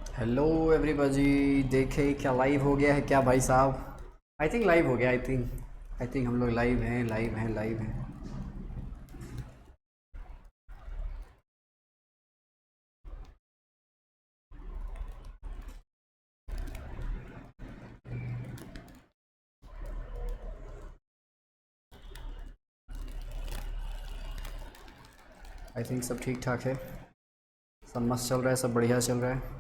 Hello everybody. देखे क्या live हो गया है क्या भाई साहब? आई थिंक लाइव हो गया। आई थिंक हम लोग लाइव हैं, लाइव हैं, लाइव हैं। आई थिंक सब ठीक ठाक है, सब मस्त चल रहा है, सब बढ़िया चल रहा है।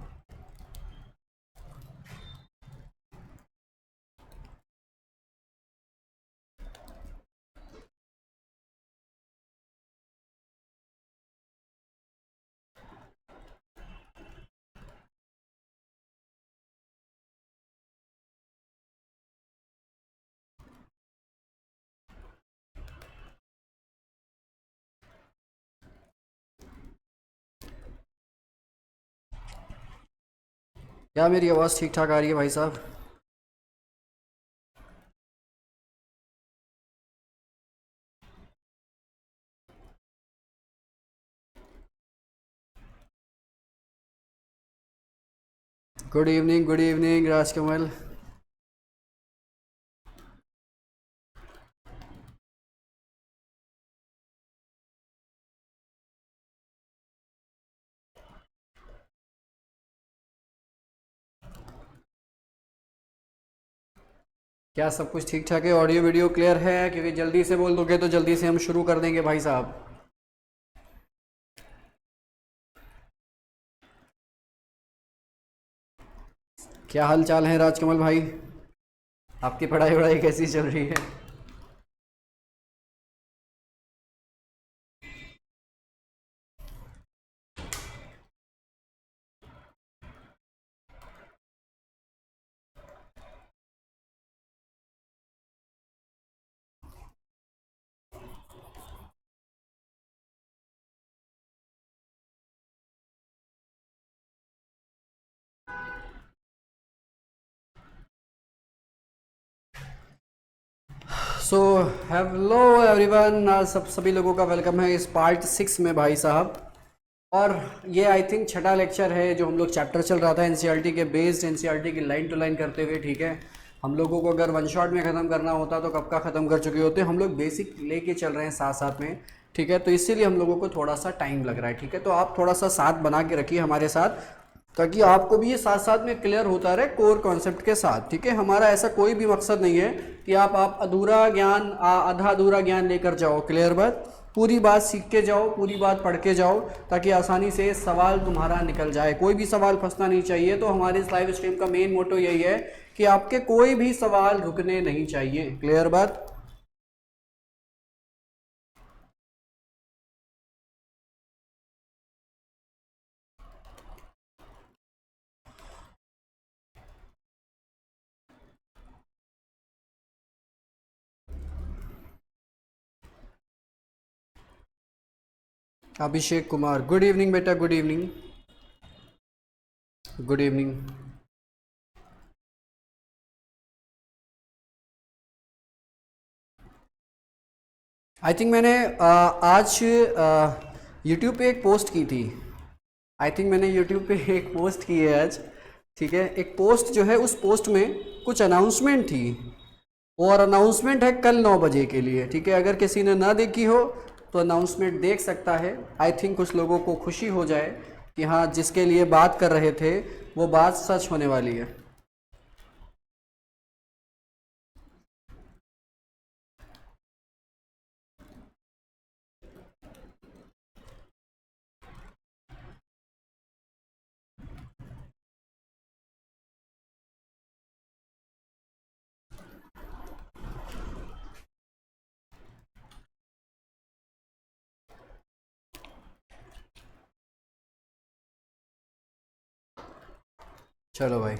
क्या मेरी आवाज़ ठीक ठाक आ रही है भाई साहब? Good evening Rajkamal. क्या सब कुछ ठीक ठाक है? ऑडियो वीडियो क्लियर है? क्योंकि जल्दी से बोल दोगे तो जल्दी से हम शुरू कर देंगे भाई साहब। क्या हाल चाल है राजकमल भाई? आपकी पढ़ाई वढ़ाई कैसी चल रही है? सो हेलो एवरीवन, आज सभी लोगों का वेलकम है इस पार्ट 6 में भाई साहब। और ये आई थिंक छठा लेक्चर है जो हम लोग चैप्टर चल रहा था एनसीईआरटी के बेस्ड, एनसीईआरटी की लाइन टू लाइन करते हुए। ठीक है, हम लोगों को अगर वन शॉट में ख़त्म करना होता तो कब का ख़त्म कर चुके होते। हम लोग बेसिक लेके चल रहे हैं साथ साथ में। ठीक है, तो इसीलिए हम लोगों को थोड़ा सा टाइम लग रहा है। ठीक है, तो आप थोड़ा सा साथ बना के रखिए हमारे साथ, ताकि आपको भी ये साथ साथ में क्लियर होता रहे कोर कॉन्सेप्ट के साथ। ठीक है, हमारा ऐसा कोई भी मकसद नहीं है कि आप अधूरा ज्ञान, आधा अधूरा ज्ञान लेकर जाओ। क्लियर बात? पूरी बात सीख के जाओ, पूरी बात पढ़ के जाओ, ताकि आसानी से सवाल तुम्हारा निकल जाए। कोई भी सवाल फंसना नहीं चाहिए। तो हमारे इस लाइव स्ट्रीम का मेन मोटो यही है कि आपके कोई भी सवाल रुकने नहीं चाहिए। क्लियर बात? अभिषेक कुमार, गुड इवनिंग बेटा, good evening. Good evening. I think मैंने आज यूट्यूब पे एक पोस्ट की थी। आई थिंक मैंने यूट्यूब पे एक पोस्ट की है आज। ठीक है, एक पोस्ट जो है, उस पोस्ट में कुछ अनाउंसमेंट थी, और अनाउंसमेंट है कल 9 बजे के लिए। ठीक है, अगर किसी ने ना देखी हो तो अनाउंसमेंट देख सकता है। आई थिंक कुछ लोगों को खुशी हो जाए कि हाँ, जिसके लिए बात कर रहे थे वो बात सच होने वाली है। चलो भाई,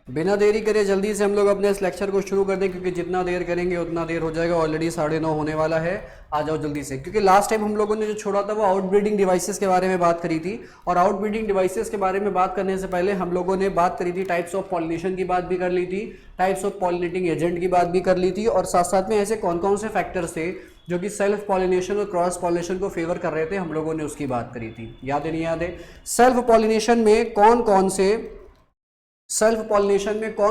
बिना देरी करे जल्दी से हम लोग अपने इस लेक्चर को शुरू कर दें, क्योंकि जितना देर करेंगे उतना देर हो जाएगा। ऑलरेडी 9:30 होने वाला है। आ जाओ जल्दी से, क्योंकि लास्ट टाइम हम लोगों ने जो छोड़ा था वो आउटब्रीडिंग डिवाइसेस के बारे में बात करी थी। और आउटब्रीडिंग डिवाइसेस के बारे में बात करने से पहले हम लोगों ने बात करी थी टाइप्स ऑफ पॉलिनेशन की बात भी कर ली थी, टाइप्स ऑफ पॉलिनेटिंग एजेंट की बात भी कर ली थी, और साथ साथ में ऐसे कौन कौन से फैक्टर्स थे जो कि सेल्फ पॉलिनेशन और क्रॉस पॉलिनेशन को फेवर कर रहे थे, हम लोगों ने उसकी बात करी थी, याद है नहीं याद है? सेल्फ पॉलिनेशन में कौन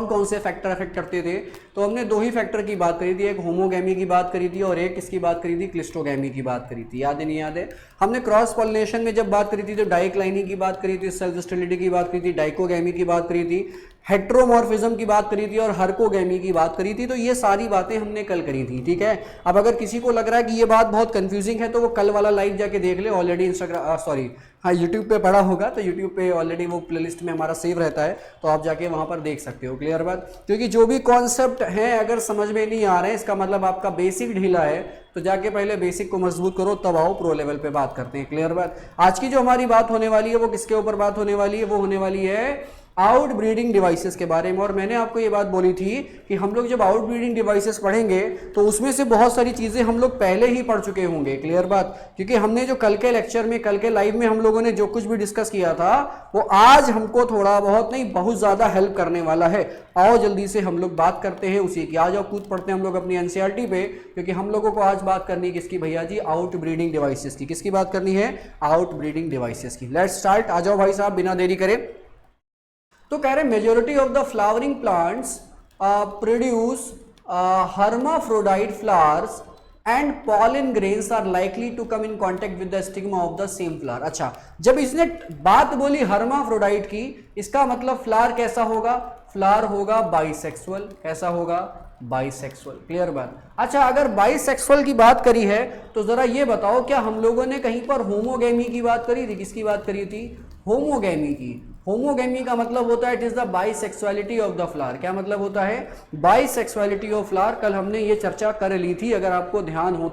कौन से फैक्टर अफेक्ट करते थे? तो हमने दो ही फैक्टर की बात करी थी, एक होमोगैमी की बात करी थी और एक किसकी बात करी थी? क्लिस्टोगैमी की बात करी थी, याद है नहीं याद है? हमने क्रॉस पॉलिनेशन में जब बात करी थी तो डाइक्लाइनी की बात करी थी, सेल्फ स्टेरिलिटी की बात करी थी, डाइकोगैमी की बात करी थी, हेट्रोमॉर्फिज्म की बात करी थी और हर्कोगैमी की बात करी थी। तो ये सारी बातें हमने कल करी थी, ठीक है। अब अगर किसी को लग रहा है कि ये बात बहुत कंफ्यूजिंग है तो वो कल वाला लाइव जाके देख ले, ऑलरेडी यूट्यूब पे पड़ा होगा, तो यूट्यूब पे ऑलरेडी वो प्लेलिस्ट में हमारा सेव रहता है, तो आप जाके वहां पर देख सकते हो। क्लियर बात? क्योंकि जो भी कॉन्सेप्ट है अगर समझ में नहीं आ रहे हैं, इसका मतलब आपका बेसिक ढीला है, तो जाके पहले बेसिक को मजबूत करो, तब आओ प्रो लेवल पे बात करते हैं। क्लियर बात? आज की जो हमारी बात होने वाली है वो किसके ऊपर बात होने वाली है? वो होने वाली है आउट ब्रीडिंग डिवाइसेस के बारे में। और मैंने आपको ये बात बोली थी कि हम लोग जब आउट ब्रीडिंग डिवाइसेस पढ़ेंगे तो उसमें से बहुत सारी चीज़ें हम लोग पहले ही पढ़ चुके होंगे। क्लियर बात? क्योंकि हमने जो कल के लेक्चर में, कल के लाइव में हम लोगों ने जो कुछ भी डिस्कस किया था वो आज हमको थोड़ा बहुत नहीं, बहुत ज़्यादा हेल्प करने वाला है। आओ जल्दी से हम लोग बात करते हैं उसी की। आ जाओ, कूद पढ़ते हैं हम लोग अपनी एनसीईआरटी पे, क्योंकि हम लोगों को आज बात करनी है किसकी भैया जी? आउट ब्रीडिंग डिवाइसेस की। किसकी बात करनी है? आउट ब्रीडिंग डिवाइसेस की। Let's start. आ जाओ भाई साहब, बिना देरी करे। तो कह रहे majority of the flowering plants produce hermaphrodite flowers and pollen grains are likely to come in contact with the stigma of the same flower। अच्छा, जब इसने बात बोली hermaphrodite की, इसका मतलब फ्लावर कैसा होगा? फ्लावर होगा बाइसेक्सुअल। कैसा होगा? बाइसेक्सुअल। क्लियर बात? अच्छा, अगर बाइसेक्सुअल की बात करी है तो जरा ये बताओ, क्या हम लोगों ने कहीं पर होमोगेमी की बात करी थी? किसकी बात करी थी? होमोगेमी की। होमोगेमी का मतलब होता है it is the bisexuality of the flower. क्या मतलब होता है? Bisexuality of flower. कल हमने ये चर्चा कर ली थी, अगर आपको ध्यान हो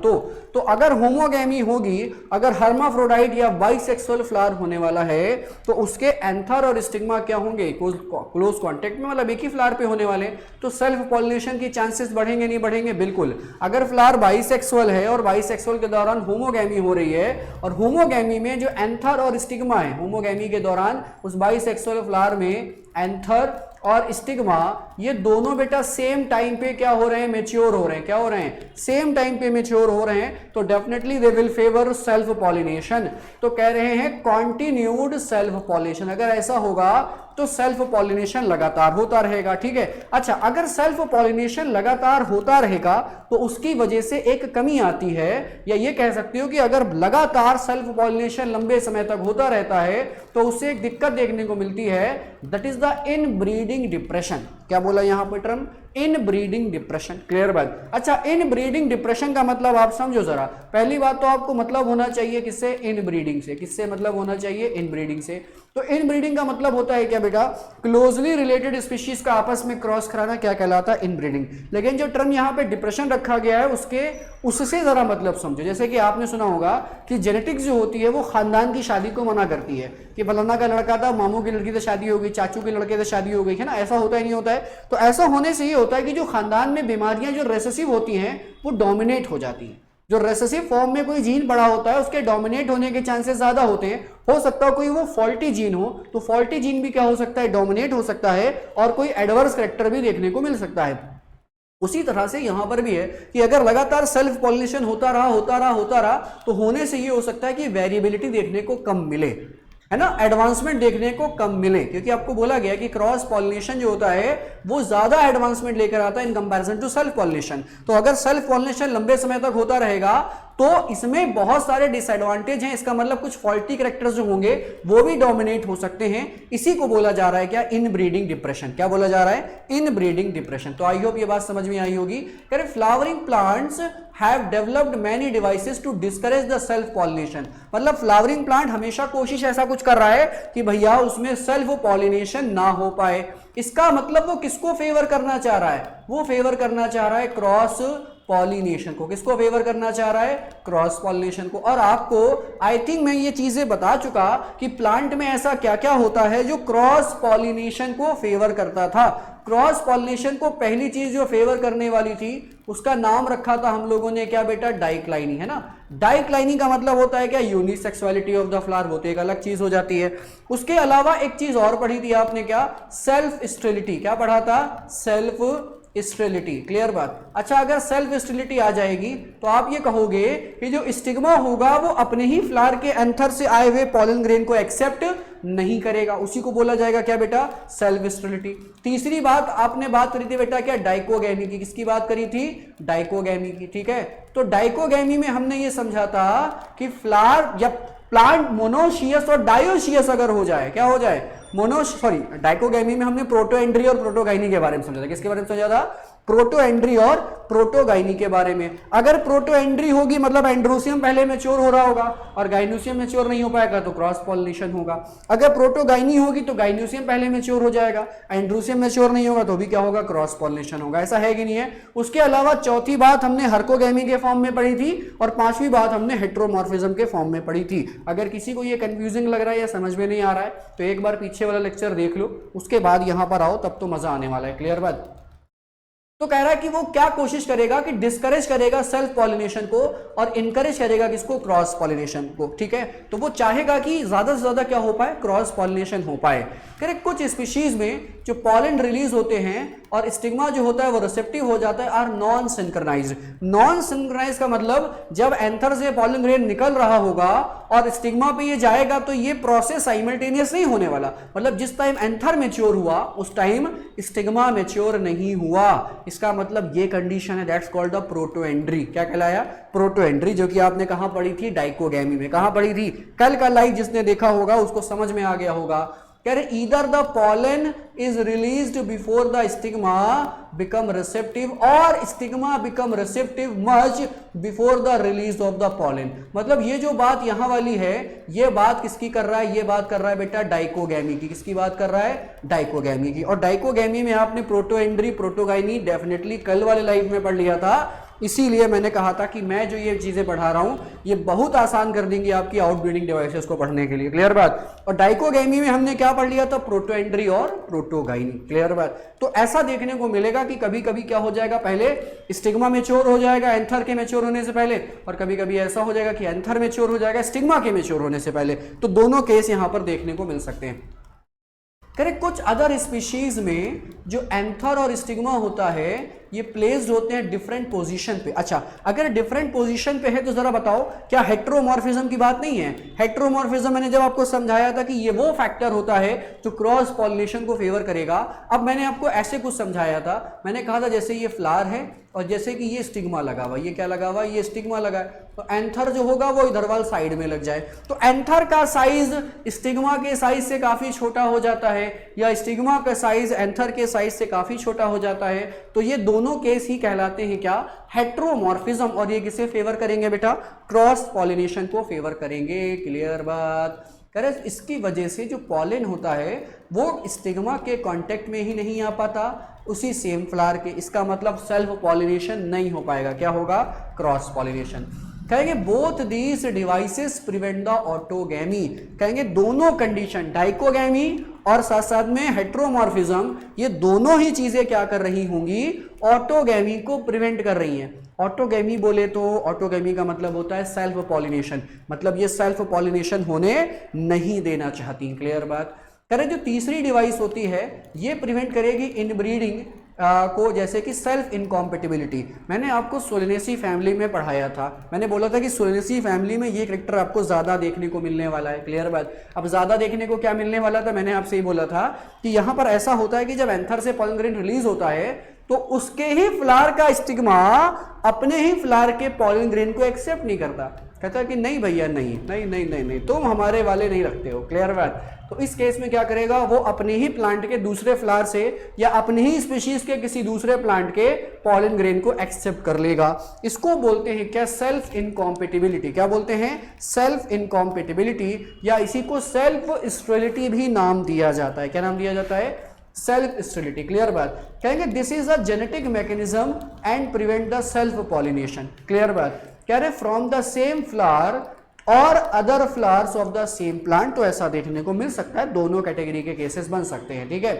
तो अगर होमोगेमी होगी, अगर हर्माफ्रोडाइट या बाइसेक्सुअल फ्लावर होने वाला है तो उसके एंथर और स्टिग्मा क्या होंगे? क्लोज कॉन्टेक्ट में, मतलब एक ही फ्लावर पे होने वाले, तो सेल्फ पॉलिनेशन की चांसेस बढ़ेंगे नहीं बढ़ेंगे? बिल्कुल। अगर फ्लावर बाइसेक्सुअल है और बाइसेक्सुअल के दौरान होमोगेमी हो रही है, और होमोगेमी में जो एंथर और स्टिग्मा है, होमोगेमी के दौरान उस बाइसेक्सुअल फ्लावर में एंथर और स्टिग्मा, ये दोनों बेटा सेम टाइम पे क्या हो रहे हैं? मैच्योर हो रहे हैं। क्या हो रहे हैं? सेम टाइम पे मैच्योर हो रहे हैं, तो definitely they will favour self pollination. तो कह रहे हैं कॉन्टिन्यूड सेल्फ पॉलिनेशन। अगर ऐसा होगा तो सेल्फ पॉलिनेशन लगातार होता रहेगा। ठीक है। अच्छा, अगर सेल्फ पॉलिनेशन लगातार होता रहेगा तो उसकी वजह से एक कमी आती है, या ये कह सकते हो कि अगर लगातार सेल्फ पॉलिनेशन लंबे समय तक होता रहता है तो उससे एक दिक्कत देखने को मिलती है, that is the inbreeding depression. क्या बोला यहां पर टर्म? Inbreeding depression. क्लियर बात? अच्छा, इनब्रीडिंग डिप्रेशन का मतलब आप समझो जरा। पहली बात तो आपको मतलब होना चाहिए किससे? इनब्रीडिंग से। किससे मतलब होना चाहिए? इनब्रीडिंग से। तो इनब्रीडिंग का मतलब होता है क्या बेटा? क्लोजली रिलेटेड स्पीशीज का आपस में क्रॉस कराना, क्या कहलाता है? इनब्रीडिंग। लेकिन जो टर्म यहाँ पे डिप्रेशन रखा गया है उससे जरा मतलब समझो। जैसे कि आपने सुना होगा कि जेनेटिक्स जो होती है वो खानदान की शादी को मना करती है, कि फलाना का लड़का था, मामू की लड़की से शादी हो गई, चाचू के लड़के से शादी हो गई, है ना? ऐसा होता है नहीं होता है? तो ऐसा होने से ये होता है कि जो खानदान में बीमारियां जो रेसेसिव होती हैं वो डोमिनेट हो जाती हैं। जो रेसेसिव फॉर्म में कोई जीन पड़ा होता है उसके डोमिनेट होने के चांसेस ज्यादा होते हैं। हो सकता है कोई वो फॉल्टी जीन हो, तो फॉल्टी जीन भी क्या हो सकता है? डोमिनेट हो सकता है, और कोई एडवर्स करैक्टर भी देखने को मिल सकता है। उसी तरह से यहां पर भी है कि अगर लगातार सेल्फ पॉलिनेशन होता रहा तो होने से ये हो सकता है कि वेरिएबिलिटी देखने को कम मिले, है ना? एडवांसमेंट देखने को कम मिले, क्योंकि आपको बोला गया कि क्रॉस पॉलिनेशन जो होता है वो ज्यादा एडवांसमेंट लेकर आता है in comparison to self pollination. तो अगर सेल्फ पॉलिनेशन लंबे समय तक होता रहेगा तो इसमें बहुत सारे डिसएडवांटेज हैं। इसका मतलब कुछ फॉल्टी कैरेक्टर्स जो होंगे वो भी डोमिनेट हो सकते हैं। इसी को बोला जा रहा है क्या? Inbreeding depression. क्या बोला जा रहा है? Inbreeding depression. तो आई होप ये बात समझ में आई होगी। कह रहे flowering plants have developed many devices to discourage the self pollination। मतलब फ्लावरिंग प्लांट हमेशा कोशिश ऐसा कुछ कर रहा है कि भैया उसमें सेल्फ पॉलिनेशन ना हो पाए। इसका मतलब वो किसको फेवर करना चाह रहा है? वो फेवर करना चाह रहा है क्रॉस पॉलिनेशन को। किसको फेवर करना चाह रहा है? क्रॉस पॉलिनेशन को। और आपको आई थिंक मैं ये चीजें बता चुका कि प्लांट में ऐसा क्या क्या होता है जो क्रॉस पॉलिनेशन को फेवर करता था। क्रॉस पॉलिनेशन को पहली चीज जो फेवर करने वाली थी उसका नाम रखा था हम लोगों ने क्या बेटा? डाइक्लाइनी, है ना? डाइक्लाइनी का मतलब होता है क्या? यूनिसेक्सुअलिटी ऑफ द फ्लावर, होते एक अलग चीज हो जाती है। उसके अलावा एक चीज और पढ़ी थी आपने, क्या? Self sterility. क्या पढ़ा था? Self sterility. क्लियर बात। अच्छा, अगर सेल्फ स्टेरिलिटी आ जाएगी तो आप ये कहोगे कि जो स्टिग्मा होगा वो अपने ही फ्लावर के एंथर से आए हुए पॉलन ग्रेन को एक्सेप्ट नहीं करेगा, उसी को बोला जाएगा क्या बेटा, सेल्फ स्टेरिलिटी। तीसरी बात आपने बात करी थी बेटा क्या, डाइकोगैमी की। किसकी बात करी थी, डाइकोगैमी की। ठीक है, तो डाइकोगैमी में हमने ये समझा था कि फ्लावर या प्लांट मोनोशियस और डायोशियस अगर हो जाए, क्या हो जाए, डाइकोगैमी में हमने प्रोटोएंड्री और प्रोटोगाइनी के बारे में समझा था। किसके बारे में समझा था, प्रोटोएंड्री और प्रोटोगाइनी के बारे में। अगर प्रोटोएंड्री होगी मतलब एंड्रोसियम पहले मैच्योर हो रहा होगा और गाइनोसियम मैच्योर नहीं हो पाएगा तो क्रॉस पॉलिनेशन होगा। अगर प्रोटोगाइनी होगी तो गाइनोसियम पहले मैच्योर हो जाएगा, एंड्रोसियम मैच्योर नहीं होगा तो भी क्या होगा, क्रॉस पॉलिनेशन होगा। ऐसा है कि नहीं है। उसके अलावा चौथी बात हमने हर्कोगैमी के फॉर्म में पढ़ी थी और पांचवी बात हमने हेट्रोमॉर्फिज्म के फॉर्म में पढ़ी थी। अगर किसी को ये कंफ्यूजिंग लग रहा है या समझ में नहीं आ रहा है तो एक बार पीछे वाला लेक्चर देख लो, उसके बाद यहां पर आओ, तब तो मजा आने वाला है। क्लियर बात। तो कह रहा है कि वो क्या कोशिश करेगा कि डिस्करेज करेगा सेल्फ पॉलिनेशन को और इनकरेज करेगा किसको, क्रॉस पॉलिनेशन को। ठीक है, तो वो चाहेगा कि ज्यादा से ज्यादा क्या हो पाए, क्रॉस पॉलिनेशन हो पाए। करेक्ट। कुछ स्पीशीज में जो पॉलन रिलीज होते हैं और स्टिग्मा जो होता है वो रिसेप्टिव हो जाता है, or non synchronized. Non synchronized का मतलब जब एंथर से पॉलन ग्रेन निकल रहा होगा और स्टिग्मा पे ये जाएगा तो ये प्रोसेस साइमल्टेनियस नहीं होने वाला। मतलब जिस टाइम एंथर मैच्योर हुआ उस टाइम स्टिग्मा मैच्योर नहीं हुआ। इसका मतलब ये कंडीशन है, दैट्स कॉल्ड द प्रोटोएंड्री। क्या कहलाया, प्रोटोएंड्री, जो कि आपने कहां पढ़ी थी, डाइकोगैमी में। कहां पढ़ी थी, कल का लाइव जिसने देखा होगा उसको समझ में आ गया होगा। कह रहे either the pollen is released before the stigma become receptive or stigma become receptive much before the release of the pollen. मतलब ये जो बात यहां वाली है ये बात किसकी कर रहा है, ये बात कर रहा है बेटा डाइकोगैमी की। किसकी बात कर रहा है, डाइकोगैमी की। और डाइकोगैमी में आपने प्रोटोएंड्री प्रोटोगाइनी डेफिनेटली कल वाले लाइव में पढ़ लिया था, इसीलिए मैंने कहा था कि मैं जो ये चीजें पढ़ा रहा हूं ये बहुत आसान कर देंगी आपकी आउटब्रीडिंग डिवाइसेस को पढ़ने के लिए। क्लियर बात। और डाइकोगैमी में हमने क्या पढ़ लिया था, प्रोटोएंड्री और प्रोटोगाइनी। क्लियर बात। तो ऐसा देखने को मिलेगा कि कभी कभी क्या हो जाएगा, पहले स्टिग्मा मैच्योर हो जाएगा एंथर के मैच्योर होने से पहले, और कभी कभी ऐसा हो जाएगा कि एंथर मैच्योर हो जाएगा स्टिग्मा के मैच्योर होने से पहले। तो दोनों केस यहां पर देखने को मिल सकते हैं। करेक्ट। कुछ अदर स्पीशीज में जो एंथर और स्टिग्मा होता है ये प्लेस्ड होते हैं डिफरेंट पोजीशन पे। अच्छा, अगर डिफरेंट पोजीशन पे है तो जरा बताओ क्या हेट्रोमॉर्फिज्म की बात नहीं है। हेट्रोमॉर्फिज्म मैंने जब आपको समझाया था कि ये वो फैक्टर होता है जो क्रॉस पॉलिनेशन को फेवर करेगा। अब मैंने आपको ऐसे कुछ समझाया था, मैंने कहा था जैसे ये फ्लावर है और जैसे कि ये स्टिग्मा लगा हुआ, ये क्या लगा हुआ, ये स्टिग्मा लगा है, तो एंथर जो होगा वो इधर वाल साइड में लग जाए तो एंथर का साइज स्टिग्मा के साइज से काफी छोटा हो जाता है या स्टिग्मा का साइज एंथर के साइज से काफी छोटा हो जाता है। तो ये दोनों केस ही कहलाते हैं क्या, हेट्रोमॉर्फिज्म। और ये किसे फेवर करेंगे बेटा, क्रॉस पॉलिनेशन को फेवर करेंगे। क्लियर बात। करेक्ट। इसकी वजह से जो पॉलन होता है वो स्टिग्मा के कांटेक्ट में ही नहीं आ पाता उसी सेम फ्लावर के। इसका मतलब सेल्फ पॉलिनेशन नहीं हो पाएगा, क्या होगा, क्रॉस पॉलिनेशन। कहेंगे both these devices prevent the autogamy. कहेंगे दोनों कंडीशन, डाइकोगैमी और साथ साथ में हेट्रोमॉर्फिज्म, ये दोनों ही चीजें क्या कर रही होंगी, ऑटोगैमी को प्रिवेंट कर रही हैं। ऑटोगैमी बोले तो ऑटोगैमी का मतलब होता है सेल्फ पॉलिनेशन, मतलब ये सेल्फ पॉलिनेशन होने नहीं देना चाहती। क्लियर बात। करें जो तीसरी डिवाइस होती है ये प्रिवेंट करेगी इनब्रीडिंग को, जैसे कि सेल्फ इनकॉम्पेटिबिलिटी। मैंने आपको सोलेनेसी फैमिली में पढ़ाया था, मैंने बोला था कि सोलेनेसी फैमिली में ये कैरेक्टर आपको ज़्यादा देखने को मिलने वाला है। क्लियर बात। अब ज़्यादा देखने को क्या मिलने वाला था, मैंने आपसे ही बोला था कि यहाँ पर ऐसा होता है कि जब एंथर से पॉलन ग्रेन रिलीज होता है तो उसके ही फ्लावर का स्टिग्मा अपने ही फ्लावर के पॉलन ग्रेन को एक्सेप्ट नहीं करता, कहता है कि नहीं भैया नहीं नहीं नहीं नहीं नहीं तुम हमारे वाले नहीं रखते हो। क्लियर बात। तो इस केस में क्या करेगा, वो अपने ही प्लांट के दूसरे फ्लावर से या अपने ही स्पीशीज के किसी दूसरे प्लांट के पॉलन ग्रेन को एक्सेप्ट कर लेगा। इसको बोलते हैं क्या, सेल्फ इनकॉम्पेटिबिलिटी। क्या बोलते हैं, सेल्फ इनकॉम्पेटिबिलिटी, या इसी को सेल्फ स्टेरिलिटी भी नाम दिया जाता है। क्या नाम दिया जाता है, सेल्फ स्टेरिलिटी। क्लियर बात। कहेंगे this is a genetic mechanism and prevent the self pollination. Clear बात। कह रहे फ्रॉम द सेम फ्लावर और other flowers of the same plant. तो ऐसा देखने को मिल सकता है, दोनों कैटेगरी के केसेस बन सकते हैं। ठीक है।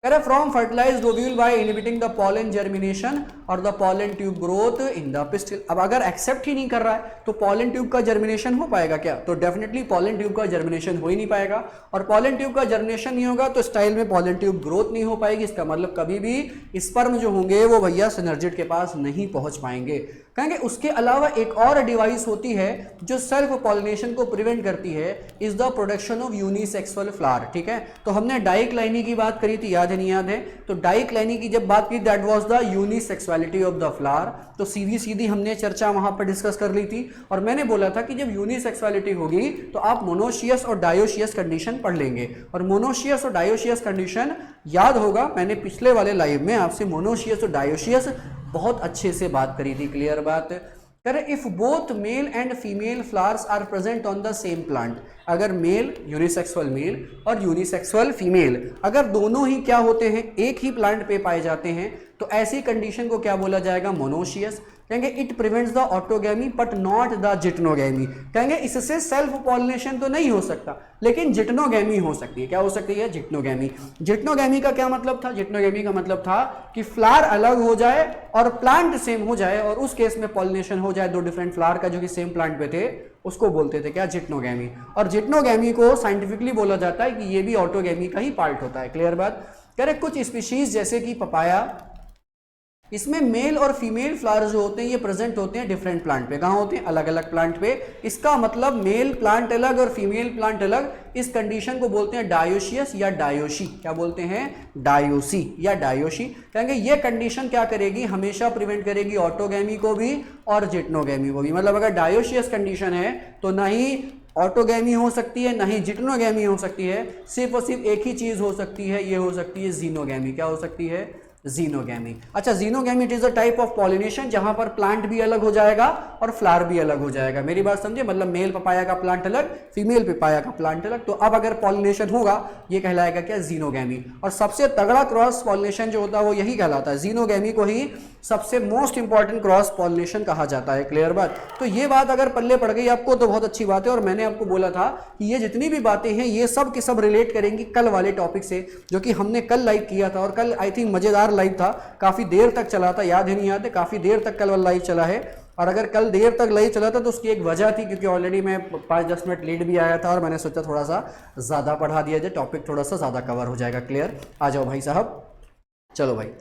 कह रहे from fertilised ovule by inhibiting the pollen germination or the pollen tube growth in the pistil. अब अगर एक्सेप्ट ही नहीं कर रहा है तो पॉलन ट्यूब का जर्मिनेशन हो पाएगा क्या? तो डेफिनेटली पॉलन ट्यूब का जर्मिनेशन हो ही नहीं पाएगा, और पॉलन ट्यूब का जर्मिनेशन नहीं होगा तो स्टाइल में पॉलन ट्यूब ग्रोथ नहीं हो पाएगी। इसका मतलब कभी भी स्पर्म जो होंगे वो भैया सिनर्जिड के पास नहीं पहुंच पाएंगे। कहेंगे उसके अलावा एक और डिवाइस होती है जो सेल्फ पॉलिनेशन को प्रिवेंट करती है, is the production of unisexual flower. ठीक है, तो हमने डाइक्लाइनी की बात करी थी, याद है नहीं याद है? तो डाइक्लाइनी की जब बात की that was the unisexuality of the flower, तो सीधी सीधी हमने चर्चा वहां पर डिस्कस कर ली थी, और मैंने बोला था कि जब यूनिसेक्सुअलिटी होगी तो आप मोनोशियस और डायोशियस कंडीशन पढ़ लेंगे। और मोनोशियस और डायोशियस कंडीशन याद होगा, मैंने पिछले वाले लाइव में आपसे मोनोशियस और डायोशियस बहुत अच्छे से बात करी थी। क्लियर बात? करें if both male and female flowers are present on the same plant, अगर मेल यूनिसेक्सुअल मेल और यूनिसेक्सुअल फीमेल अगर दोनों ही क्या होते हैं, एक ही प्लांट पे पाए जाते हैं, तो ऐसी कंडीशन को क्या बोला जाएगा? मोनोशियस। कहेंगे it prevents the autogamy but not the geitonogamy. कहेंगे इससे सेल्फ पॉलिनेशन तो नहीं हो सकता लेकिन जिटनोगैमी हो सकती है। क्या हो सकती है? जिटनोगैमी। जिटनोगैमी का क्या मतलब था? जिटनोगैमी का मतलब था कि फ्लावर अलग हो जाए और प्लांट सेम हो जाए, और उस केस में पॉलिनेशन हो जाए दो डिफरेंट फ्लावर का जो कि सेम प्लांट पे थे, उसको बोलते थे क्या? जिटनोगैमी। और जिटनोगैमी को साइंटिफिकली बोला जाता है कि ये भी ऑटोगैमी का ही पार्ट होता है। क्लियर बात? कह रहे कुछ स्पीशीज जैसे कि पपाया, इसमें मेल और फीमेल फ्लावर्स जो होते हैं ये प्रेजेंट होते हैं डिफरेंट प्लांट पे। कहाँ होते हैं? अलग अलग प्लांट पे। इसका मतलब मेल प्लांट अलग और फीमेल प्लांट अलग। इस कंडीशन को बोलते हैं डायोशियस या डायोशी। क्या बोलते हैं? डायोसी या डायोशी। कहेंगे ये कंडीशन क्या करेगी? हमेशा प्रिवेंट करेगी ऑटोगैमी को भी और जिटनोगैमी को भी। मतलब अगर डायोशियस कंडीशन है तो ना ही ऑटोगैमी हो सकती है ना ही जिटनोगैमी हो सकती है, सिर्फ और सिर्फ एक ही चीज हो सकती है, ये हो सकती है जीनोगैमी। क्या हो सकती है? जीनोगैमी। अच्छा, xenogamy it is a type of pollination जहां पर प्लांट भी अलग हो जाएगा और फ्लावर भी अलग हो जाएगा। मेरी बात समझे? मतलब मेल पपाया का प्लांट अलग, फीमेल पपाया का प्लांट अलग। तो अब अगर पॉलिनेशन होगा ये कहलाएगा क्या? जीनोगैमी। और सबसे तगड़ा क्रॉस पॉलिनेशन जो होता है वो यही कहलाता है, जीनोगैमी को ही सबसे मोस्ट इंपॉर्टेंट क्रॉस पॉलिनेशन कहा जाता है। क्लियर बात? तो ये बात अगर पल्ले पड़ गई आपको तो बहुत अच्छी बात है। और मैंने आपको बोला था कि ये जितनी भी बातें हैं ये सब के सब रिलेट करेंगी कल वाले टॉपिक से, जो कि हमने कल लाइव किया था। और कल आई थिंक मजेदार लाइव था, काफी देर तक चला था, याद है नहीं याद है? काफी देर तक कल वाला लाइव चला है। और अगर कल देर तक लाइव चला था तो उसकी एक वजह थी, क्योंकि ऑलरेडी मैं 5-10 मिनट लेट भी आया था और मैंने सोचा थोड़ा सा ज्यादा पढ़ा दिया जाए, टॉपिक थोड़ा सा ज्यादा कवर हो जाएगा। क्लियर? आ जाओ भाई साहब, चलो भाई।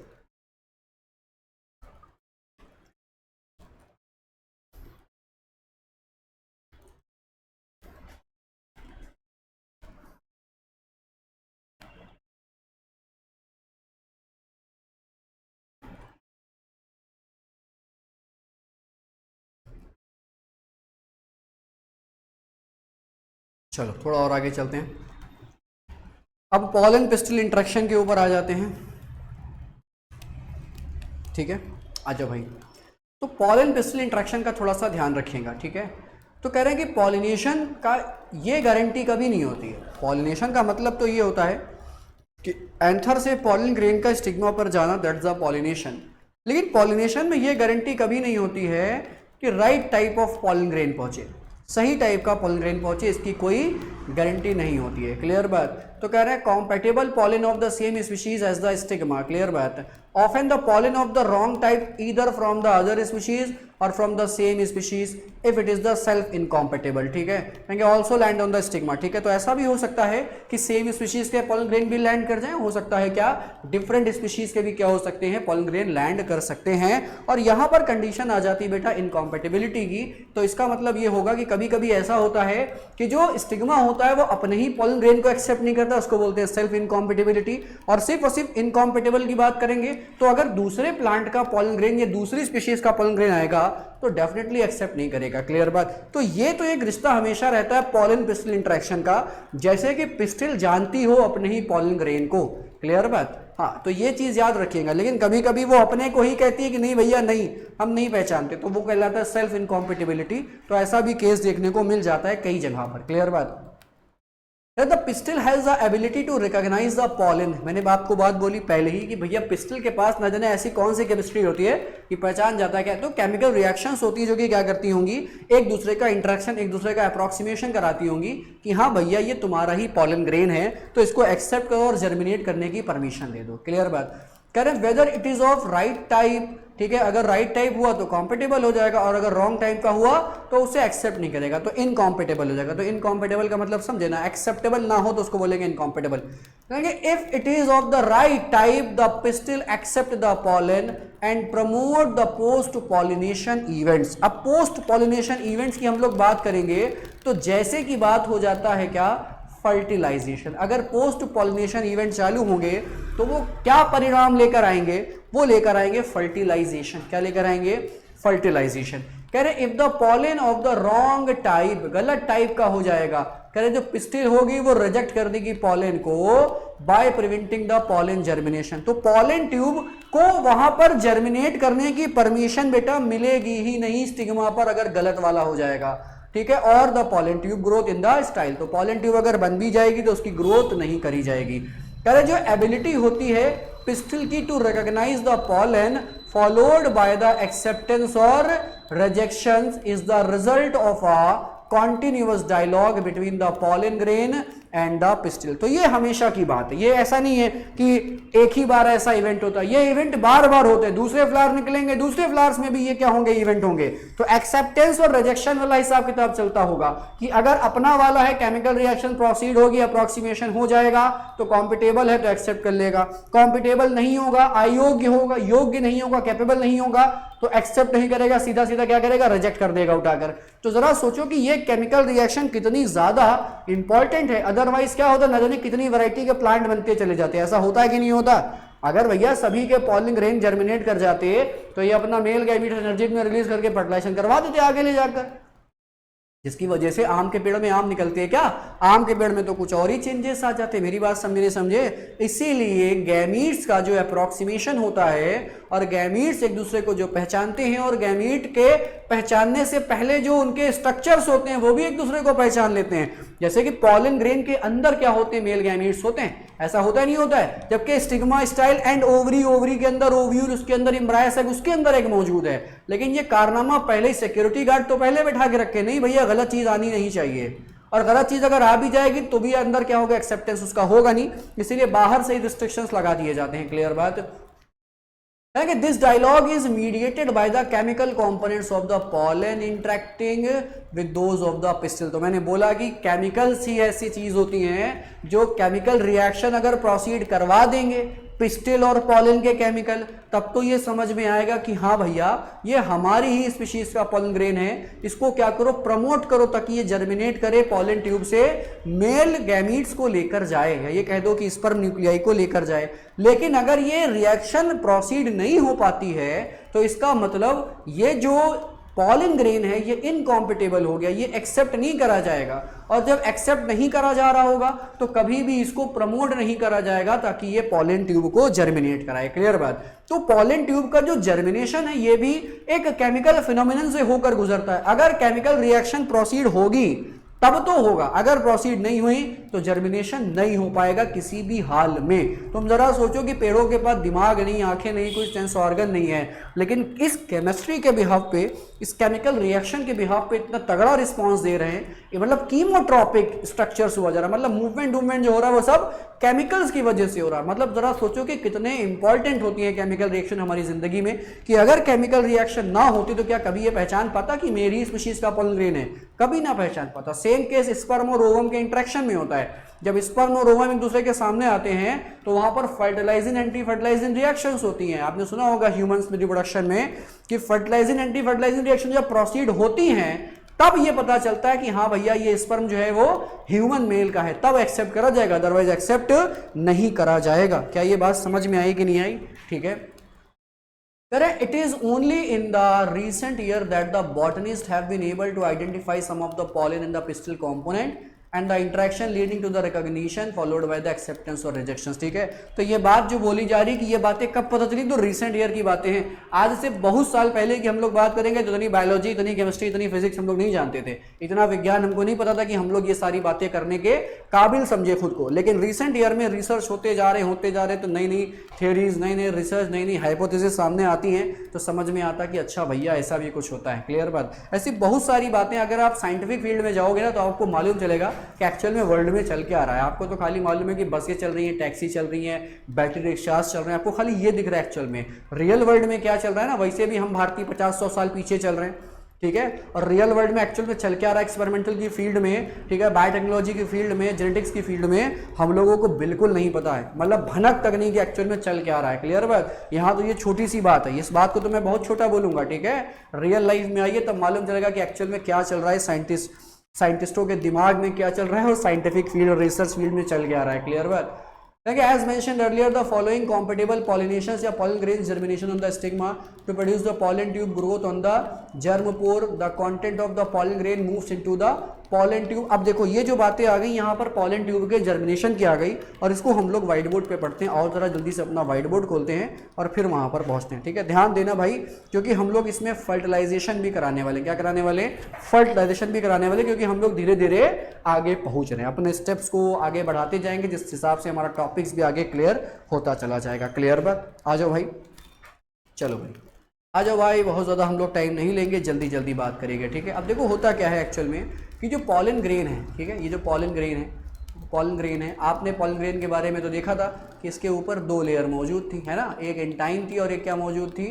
चलो थोड़ा और आगे चलते हैं। अब पॉलन पिस्टल इंटरेक्शन के ऊपर आ जाते हैं। ठीक है, आ जाओ भाई। तो पॉलन पिस्टल इंटरेक्शन का थोड़ा सा ध्यान रखिएगा। ठीक है, तो कह रहे हैं कि पॉलिनेशन का ये गारंटी कभी नहीं होती है। पॉलिनेशन का मतलब तो ये होता है कि एंथर से पॉलन ग्रेन का स्टिग्मा पर जाना, दैट्स द पॉलिनेशन। लेकिन पॉलिनेशन में ये गारंटी कभी नहीं होती है कि right type of pollen grain पहुंचे, सही टाइप का पॉलन ग्रेन पहुंचे, इसकी कोई गारंटी नहीं होती है। क्लियर बात? तो कह रहे हैं compatible pollen of the same species as the stigma. Clear बात? Often the pollen of the wrong type either from the other species or from the same species if it is the self incompatible. ठीक है, कहेंगे also land on the stigma. ठीक है, तो ऐसा भी हो सकता है कि सेम स्पीशीज के पॉलन ग्रेन भी लैंड कर जाए, हो सकता है क्या डिफरेंट स्पीशीज के भी क्या हो सकते हैं, पॉलन ग्रेन लैंड कर सकते हैं। और यहां पर कंडीशन आ जाती है बेटा इनकॉम्पेटेबिलिटी की। तो इसका मतलब ये होगा कि कभी कभी ऐसा होता है कि जो स्टिग्मा होता है वो अपने ही पॉलन ग्रेन को एक्सेप्ट नहीं करता, उसको बोलते हैं सेल्फ इनकॉम्पेटेबिलिटी। और सिर्फ इनकॉम्पेटेबल की बात करेंगे तो अगर दूसरे प्लांट का पॉलन ग्रेन या दूसरी स्पीशीज का पॉलन ग्रेन आएगा तो डेफिनेटली एक्सेप्ट नहीं करेगा। क्लियर बात? तो ये तो एक रिश्ता हमेशा रहता है पॉलन पिस्टिल इंटरेक्शन का, जैसे कि पिस्टिल जानती हो अपने ही पॉलन ग्रेन को। क्लियर बात? हाँ, तो ये चीज याद रखिएगा। लेकिन कभी कभी वो अपने को ही कहती है कि नहीं भैया नहीं, हम नहीं पहचानते, तो वो कहलाता है सेल्फ इनकॉम्पेटेबिलिटी। तो ऐसा भी केस देखने को मिल जाता है कई जगह पर। क्लियर बात? The pistil has the ability to recognise the pollen. मैंने आपको बात बोली पहले ही कि भैया पिस्टिल के पास न जाने ऐसी कौन सी केमिस्ट्री होती है कि पहचान जाता है क्या, तो केमिकल रिएक्शंस होती है जो कि क्या करती होंगी, एक दूसरे का इंटरेक्शन, एक दूसरे का अप्रॉक्सीमेशन कराती होंगी कि हाँ भैया ये तुम्हारा ही पॉलन ग्रेन है, तो इसको एक्सेप्ट करो और जर्मिनेट करने की परमिशन दे दो। क्लियर बात। करें whether it is of right type, ठीक है, अगर राइट टाइप हुआ तो कॉम्पिटेबल हो जाएगा, और अगर रॉन्ग टाइप का हुआ तो उसे एक्सेप्ट नहीं करेगा, तो इनकॉम्पिटेबल हो जाएगा। तो इनकॉम्पिटेबल का मतलब समझे ना, एक्सेप्टेबल ना हो तो उसको बोलेंगे incompatible. If it is of the right type the pistil accept the pollen and promote the post pollination events. अब पोस्ट पॉलिनेशन इवेंट्स की हम लोग बात करेंगे तो जैसे की बात हो जाता है क्या, फर्टिलाइजेशन। अगर पोस्ट पॉलिनेशन इवेंट चालू होंगे तो वो क्या परिणाम लेकर आएंगे, वो लेकर आएंगे फर्टिलाइजेशन। क्या लेकर आएंगे, फर्टिलाइजेशन। कह रहे if the pollen of the wrong type, गलत टाइप का हो जाएगा, कह रहे जो पिस्टिल होगी वो रिजेक्ट कर देगी पॉलन को by preventing the pollen germination. तो पॉलन ट्यूब को वहां पर जर्मिनेट करने की परमिशन बेटा मिलेगी ही नहीं स्टिग्मा पर, अगर गलत वाला हो जाएगा, ठीक है। और the pollen tube growth in the style, तो पॉलन ट्यूब अगर बन भी जाएगी तो उसकी ग्रोथ नहीं करी जाएगी। कह रहे जो एबिलिटी होती है पिस्टिल की to recognise the pollen followed by the acceptance or rejections is the result of a continuous dialogue between the pollen grain and the pistil. तो ये हमेशा की बात है, ये ऐसा नहीं है कि एक ही बार ऐसा इवेंट होता है, ये इवेंट बार बार होते हैं। दूसरे फ्लावर निकलेंगे, दूसरे फ्लावर्स में भी ये क्या होंगे, इवेंट होंगे। तो एक्सेप्टेंस और रिजेक्शन वाला हिसाब किताब चलता होगा कि अगर अपना वाला है केमिकल रिएक्शन प्रोसीड होगी, अप्रॉक्सीमेशन हो जाएगा तो कॉम्पिटेबल है तो एक्सेप्ट कर लेगा, कॉम्पिटेबल नहीं होगा, अयोग्य होगा, योग्य नहीं होगा, कैपेबल नहीं होगा तो एक्सेप्ट नहीं करेगा, सीधा सीधा क्या करेगा, रिजेक्ट कर देगा उठाकर। तो जरा सोचो कि ये केमिकल रिएक्शन कितनी ज्यादा इंपॉर्टेंट है, अदरवाइज क्या होता है, न जाने कितनी वैरायटी के प्लांट बनते चले जाते हैं। ऐसा होता है कि नहीं होता। अगर भैया सभी के पॉलिन ग्रेन जर्मिनेट कर जाते तो ये अपना मेल गैमीट एनर्जी में रिलीज करके फर्टिलाइजेशन करवा देते आगे ले जाकर, जिसकी वजह से आम के पेड़ में आम निकलते हैं क्या, आम के पेड़ में तो कुछ और ही चेंजेस आ जाते हैं। मेरी बात समझे। इसीलिए गैमीट्स का जो अप्रॉक्सीमेशन होता है और गैमीट्स एक दूसरे को जो पहचानते हैं और गैमीट के पहचानने से पहले जो उनके स्ट्रक्चर्स होते हैं वो भी एक दूसरे को पहचान लेते हैं। जैसे कि पॉलन ग्रेन के अंदर क्या होते हैं, मेल गैमीट्स होते हैं, ऐसा होता नहीं होता है। जबकि stigma style and ovary, ovary के अंदर ओव्यूल, उसके अंदर एम्ब्रायस है, उसके अंदर एक मौजूद है। लेकिन ये कारनामा पहले ही सिक्योरिटी गार्ड तो पहले बैठा के रखे, नहीं भैया गलत चीज आनी नहीं चाहिए, और गलत चीज अगर आ भी जाएगी तो भी अंदर क्या होगा, एक्सेप्टेंस उसका होगा नहीं, इसीलिए बाहर से ही रिस्ट्रिक्शंस लगा दिए जाते हैं। क्लियर बात है कि this dialogue is mediated by the chemical components of the pollen interacting with those of the pistil. तो मैंने बोला कि केमिकल्स ही ऐसी चीज होती हैं जो केमिकल रिएक्शन अगर प्रोसीड करवा देंगे पिस्टिल और पॉलन के केमिकल, तब तो ये समझ में आएगा कि हाँ भैया ये हमारी ही स्पीशीज का पॉलन ग्रेन है, इसको क्या करो, प्रमोट करो ताकि ये जर्मिनेट करे, पॉलन ट्यूब से मेल गैमीट्स को लेकर जाए, या ये कह दो कि स्पर्म न्यूक्लियाई को लेकर जाए। लेकिन अगर ये रिएक्शन प्रोसीड नहीं हो पाती है तो इसका मतलब ये जो पॉलन ग्रेन है ये इनकॉम्पिटेबल हो गया, ये एक्सेप्ट नहीं करा जाएगा, और जब एक्सेप्ट नहीं करा जा रहा होगा तो कभी भी इसको प्रमोट नहीं करा जाएगा ताकि ये पॉलन ट्यूब को जर्मिनेट कराए। क्लियर बात। तो पॉलन ट्यूब का जो जर्मिनेशन है ये भी एक केमिकल फिनोमिनन से होकर गुजरता है। अगर केमिकल रिएक्शन प्रोसीड होगी तब तो होगा, अगर प्रोसीड नहीं हुई तो जर्मिनेशन नहीं हो पाएगा किसी भी हाल में। तुम जरा सोचो कि पेड़ों के पास दिमाग नहीं, आंखें नहीं, कोई सेंस ऑर्गन नहीं है, लेकिन इस केमिस्ट्री के बिहाफ पे, इस केमिकल रिएक्शन के बिहाफ पे इतना तगड़ा रिस्पांस दे रहे हैं, ये मतलब कीमोट्रॉपिक स्ट्रक्चर्स हुआ जा रहा है, मतलब मूवमेंट जो हो रहा है वो सब केमिकल्स की वजह से हो रहा है। मतलब जरा सोचो कि कितने इंपॉर्टेंट होती है केमिकल रिएक्शन हमारी जिंदगी में, कि अगर केमिकल रिएक्शन ना होती तो क्या कभी ये पहचान पाता कि मेरी स्पीशीज का पॉलन ग्रेन है, कभी ना पहचान पाता। सेम केस स्पर्म और ओवम के इंटरेक्शन में होता है। जब स्पर्म और ओवम एक दूसरे के सामने आते हैं तो वहां पर फर्टिलाइजिंग एंटी फर्टिलाइजिंग रिएक्शंस होती हैं। आपने सुना होगा ह्यूमंस में रिप्रोडक्शन में कि फर्टिलाइजिंग एंटी फर्टिलाइजिंग रिएक्शन जब प्रोसीड होती हैं तब ये पता चलता है कि हाँ भैया ये स्पर्म जो है वो ह्यूमन मेल का है, तब एक्सेप्ट करा जाएगा, अदरवाइज एक्सेप्ट नहीं करा जाएगा। क्या ये बात समझ में आई कि नहीं आई? ठीक है। It is only in the recent year that the botanists have been able to identify some of the pollen in the pistil component and the interaction leading to the recognition followed by the acceptance और rejection. ठीक है, तो ये बात जो बोली जा रही है कि ये बातें कब पता चली, तो रिसेंट ईयर की बातें हैं, आज से बहुत साल पहले की हम लोग बात करेंगे तो इतनी बायोलॉजी, इतनी केमिस्ट्री, इतनी फिजिक्स हम लोग नहीं जानते थे, इतना विज्ञान हमको नहीं पता था कि हम लोग ये सारी बातें करने के काबिल समझे खुद को। लेकिन रिसेंट ईयर में रिसर्च होते जा रहे तो नई नई थियोरीज, नई नई रिसर्च, नई नई हाइपोथेसिस सामने आती हैं, तो समझ में आता कि अच्छा भैया ऐसा भी कुछ होता है। क्लियर बात। ऐसी बहुत सारी बातें अगर आप साइंटिफिक फील्ड में जाओगे ना तो आपको मालूम चलेगा कि एक्चुअल में वर्ल्ड में चल के आ रहा है। आपको तो खाली मालूम है कि बसें चल रही हैं, टैक्सी चल रही हैं, बैटरी रिक्शास चल रहे हैं, आपको खाली ये दिख रहा है। एक्चुअल में रियल वर्ल्ड में क्या चल रहा है ना, वैसे भी हम भारतीय 50-100 साल पीछे चल रहे हैं। ठीक है, और रियल वर्ल्ड में एक्चुअल में चल के आ रहा है एक्सपेरिमेंटल की फील्ड में, ठीक है, बायोटेक्नोलॉजी की फील्ड में, जेनेटिक्स की फील्ड में हम लोगों को बिल्कुल नहीं पता है, मतलब भनक तक नहीं कि एक्चुअल में चल के आ रहा है। क्लियर बात। यहाँ तो ये छोटी सी बात है, इस बात को तो मैं बहुत छोटा बोलूंगा। ठीक है, रियल लाइफ में आइए तब मालूम चलेगा कि एक्चुअल में क्या चल रहा है, साइंटिस्टों के दिमाग में क्या चल रहा है और साइंटिफिक फील्ड और रिसर्च फील्ड में चल के आ रहा है। क्लियर बात। As mentioned earlier, the following compatible pollinations या pollen grains germination on the stigma to produce the pollen tube growth on the germ pore. The content of the pollen grain moves into the pollen tube. अब देखो ये जो बातें आ गई यहाँ पर pollen tube के germination की आ गई, और इसको हम लोग व्हाइट बोर्ड पे पढ़ते हैं। और जरा जल्दी से अपना व्हाइट बोर्ड खोलते हैं और फिर वहाँ पर पहुँचते हैं। ठीक है, ध्यान देना भाई, क्योंकि हम लोग इसमें फर्टिलाइजेशन भी कराने वाले। क्या कराने वाले? फर्टिलाइजेशन भी कराने वाले, क्योंकि हम लोग धीरे धीरे आगे पहुँच रहे हैं, अपने स्टेप्स को आगे बढ़ाते जाएंगे, जिस हिसाब से हमारा टॉपिक्स भी आगे क्लियर होता चला जाएगा। क्लियर बात। आ जाओ भाई, चलो भाई आ जाओ भाई, बहुत ज़्यादा हम लोग टाइम नहीं लेंगे, जल्दी जल्दी बात करेंगे। ठीक है, अब देखो होता क्या है एक्चुअल में कि जो पॉलन ग्रेन है, ठीक है, ये जो पॉलन ग्रेन है, आपने पॉलन ग्रेन के बारे में तो देखा था कि इसके ऊपर 2 लेयर मौजूद थी, है ना, एक एंटाइन थी और एक क्या मौजूद थी,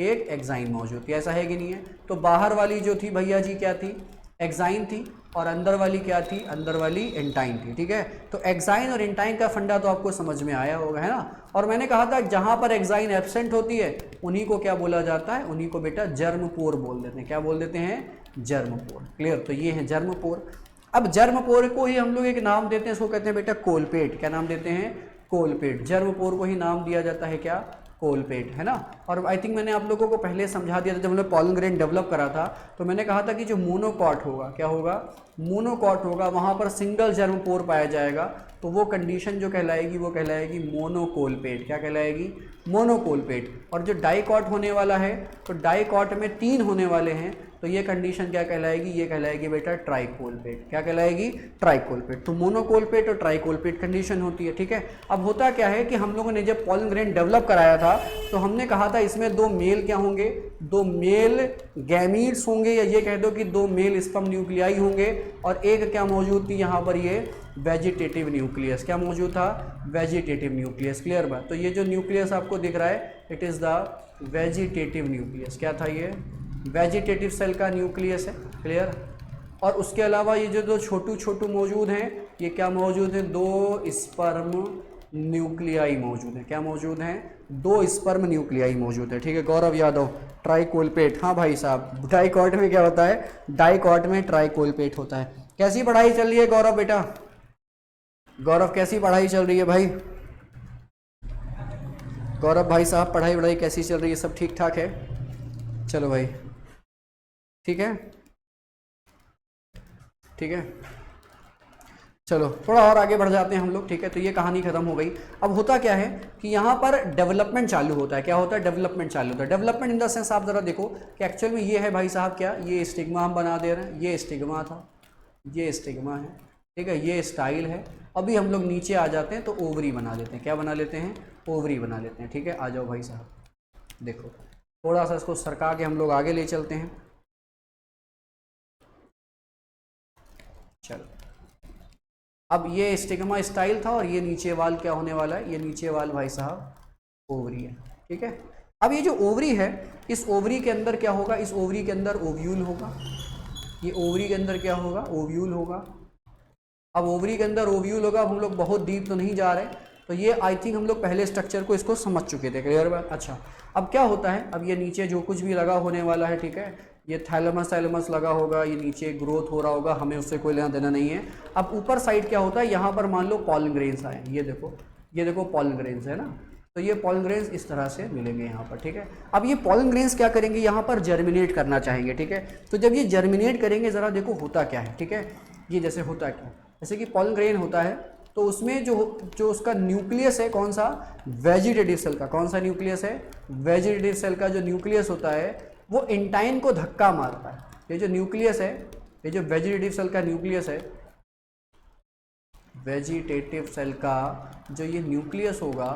एक एक्साइन मौजूद थी। ऐसा है कि नहीं है? तो बाहर वाली जो थी भैया जी क्या थी, एक्साइन थी, और अंदर वाली क्या थी, अंदर वाली एंटाइन थी। ठीक है, तो एक्साइन और एंटाइन का फंडा तो आपको समझ में आया होगा, है ना। और मैंने कहा था जहां पर एक्साइन एब्सेंट होती है उन्हीं को क्या बोला जाता है, उन्हीं को बेटा जर्म पोर बोल देते हैं। क्या बोल देते हैं? जर्म पोर। क्लियर। तो ये है जर्म पोर। अब जर्म पोर को ही हम लोग एक नाम देते हैं, इसको कहते हैं बेटा कोलपेट। क्या नाम देते हैं? कोलपेट। जर्म पोर को ही नाम दिया जाता है क्या? कोलपेट, है ना। और आई थिंक मैंने आप लोगों को पहले समझा दिया था, जब हमने पॉलन ग्रेन डेवलप करा था तो मैंने कहा था कि जो मोनोकॉट होगा, क्या होगा, मोनोकॉट होगा, वहाँ पर सिंगल जर्म पोर पाया जाएगा, तो वो कंडीशन जो कहलाएगी वो कहलाएगी मोनोकोलपेट। क्या कहलाएगी? मोनोकोलपेट। और जो डाइकॉट होने वाला है, तो डाइकॉट में 3 होने वाले हैं, तो ये कंडीशन क्या कहलाएगी? ये कहलाएगी बेटा ट्राइकोलपेट। क्या कहलाएगी? ट्राइकोलपेट। तो मोनोकोलपेट और ट्राइकोलपेट कंडीशन होती है। ठीक है, अब होता क्या है कि हम लोगों ने जब पॉलन ग्रेन डेवलप कराया था तो हमने कहा था इसमें 2 मेल क्या होंगे, 2 मेल गैमीट्स होंगे, या ये कह दो कि 2 मेल स्पर्म न्यूक्लियाई होंगे, और एक क्या मौजूद थी यहाँ पर, ये वेजिटेटिव न्यूक्लियस। क्या मौजूद था? Vegetative nucleus. क्लियर बात। तो ये जो न्यूक्लियस आपको दिख रहा है, it is the vegetative nucleus. क्या था ये? वेजिटेटिव सेल का न्यूक्लियस है। क्लियर। और उसके अलावा ये जो 2 छोटू मौजूद हैं, ये क्या मौजूद है? 2 स्पर्म न्यूक्लियाई मौजूद है। क्या मौजूद हैं? 2 स्पर्म न्यूक्लियाई मौजूद है। ठीक है, गौरव यादव, ट्राइकोलपेट। हाँ भाई साहब, डाइकॉट में क्या होता है? डाइकॉट में ट्राइकोलपेट होता है। कैसी पढ़ाई चल रही है गौरव बेटा? गौरव कैसी पढ़ाई चल रही है भाई? गौरव भाई साहब, पढ़ाई कैसी चल रही है? सब ठीक ठाक है? चलो भाई, ठीक है, ठीक है, चलो थोड़ा और आगे बढ़ जाते हैं हम लोग। ठीक है, तो ये कहानी खत्म हो गई। अब होता क्या है कि यहाँ पर डेवलपमेंट चालू होता है। क्या होता है? डेवलपमेंट चालू होता है। डेवलपमेंट इन द सेंस आप जरा देखो कि एक्चुअल में ये है भाई साहब, क्या ये स्टिग्मा हम बना दे रहे हैं, ये स्टिग्मा था, ये स्टिग्मा है, ठीक है, ये स्टाइल है। अभी हम लोग नीचे आ जाते हैं तो ओवरी बना लेते हैं। क्या बना लेते हैं? ओवरी बना लेते हैं। ठीक है, आ जाओ भाई साहब, देखो थोड़ा सा इसको सरका के हम लोग आगे ले चलते हैं। चलो, अब ये स्टिग्मा स्टाइल था और ये नीचे वाल क्या होने वाला है? ये नीचे वाल भाई साहब ओवरी है। ठीक है, अब ये जो ओवरी है, इस ओवरी के अंदर क्या होगा? इस ओवरी के अंदर ओव्यूल होगा। ये ओवरी के अंदर क्या होगा? ओव्यूल होगा। अब ओवरी के अंदर ओव्यूल होगा। अब हम लोग बहुत डीप तो नहीं जा रहे, तो ये आई थिंक हम लोग पहले स्ट्रक्चर को इसको समझ चुके थे। क्लियर बात। अच्छा, अब क्या होता है, अब ये नीचे जो कुछ भी लगा होने वाला है, ठीक है, ये थैलेमस लगा होगा, ये नीचे ग्रोथ हो रहा होगा, हमें उससे कोई लेना देना नहीं है। अब ऊपर साइड क्या होता है, यहाँ पर मान लो पॉलन ग्रेन्स आए, ये देखो पॉलन ग्रेन्स है ना, तो ये पॉलन ग्रेन्स इस तरह से मिलेंगे यहाँ पर। ठीक है, अब ये पॉलन ग्रेन्स क्या करेंगे? यहाँ पर जर्मिनेट करना चाहेंगे। ठीक है, तो जब ये जर्मिनेट करेंगे, ज़रा देखो होता क्या है। ठीक है, ये जैसे होता क्या, जैसे कि पॉलन ग्रेन होता है तो उसमें जो जो उसका न्यूक्लियस है कौन सा, वेजिटेटिव सेल का, कौन सा न्यूक्लियस है, वेजिटेटिव सेल का जो न्यूक्लियस होता है वो इंटाइन को धक्का मारता है। ये जो न्यूक्लियस है, ये जो वेजिटेटिव सेल का न्यूक्लियस है, वेजिटेटिव सेल का जो ये न्यूक्लियस होगा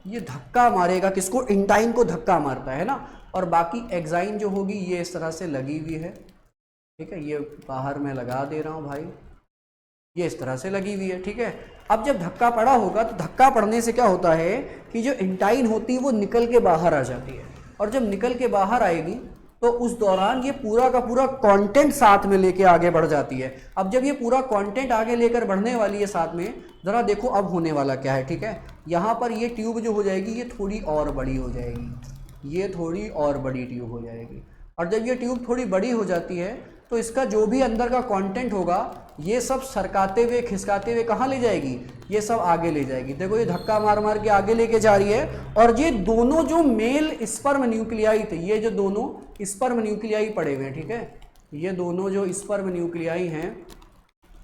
ये धक्का मारेगा किसको, इंटाइन को धक्का मारता है ना। और बाकी एक्साइन जो होगी ये इस तरह से लगी हुई है, ठीक है, ये बाहर मैं लगा दे रहा हूँ भाई, ये इस तरह से लगी हुई है, ठीक है। अब जब धक्का पड़ा होगा तो धक्का पड़ने से क्या होता है कि जो इंटाइन होती है वो निकल के बाहर आ जाती है, और जब निकल के बाहर आएगी तो उस दौरान ये पूरा का पूरा कंटेंट साथ में लेके आगे बढ़ जाती है। अब जब ये पूरा कंटेंट आगे लेकर बढ़ने वाली है साथ में, ज़रा देखो अब होने वाला क्या है, ठीक है। यहाँ पर ये ट्यूब जो हो जाएगी ये थोड़ी और बड़ी हो जाएगी, ये थोड़ी और बड़ी ट्यूब हो जाएगी, और जब ये ट्यूब थोड़ी बड़ी हो जाती है तो इसका जो भी अंदर का कंटेंट होगा ये सब सरकाते हुए खिसकाते हुए कहाँ ले जाएगी, ये सब आगे ले जाएगी। देखो ये धक्का मार मार के आगे लेके जा रही है, और ये दोनों जो मेल स्पर्म न्यूक्लियाई थे, ये जो दोनों स्पर्म न्यूक्लियाई पड़े हुए हैं, ठीक है, ये दोनों जो स्पर्म न्यूक्लियाई हैं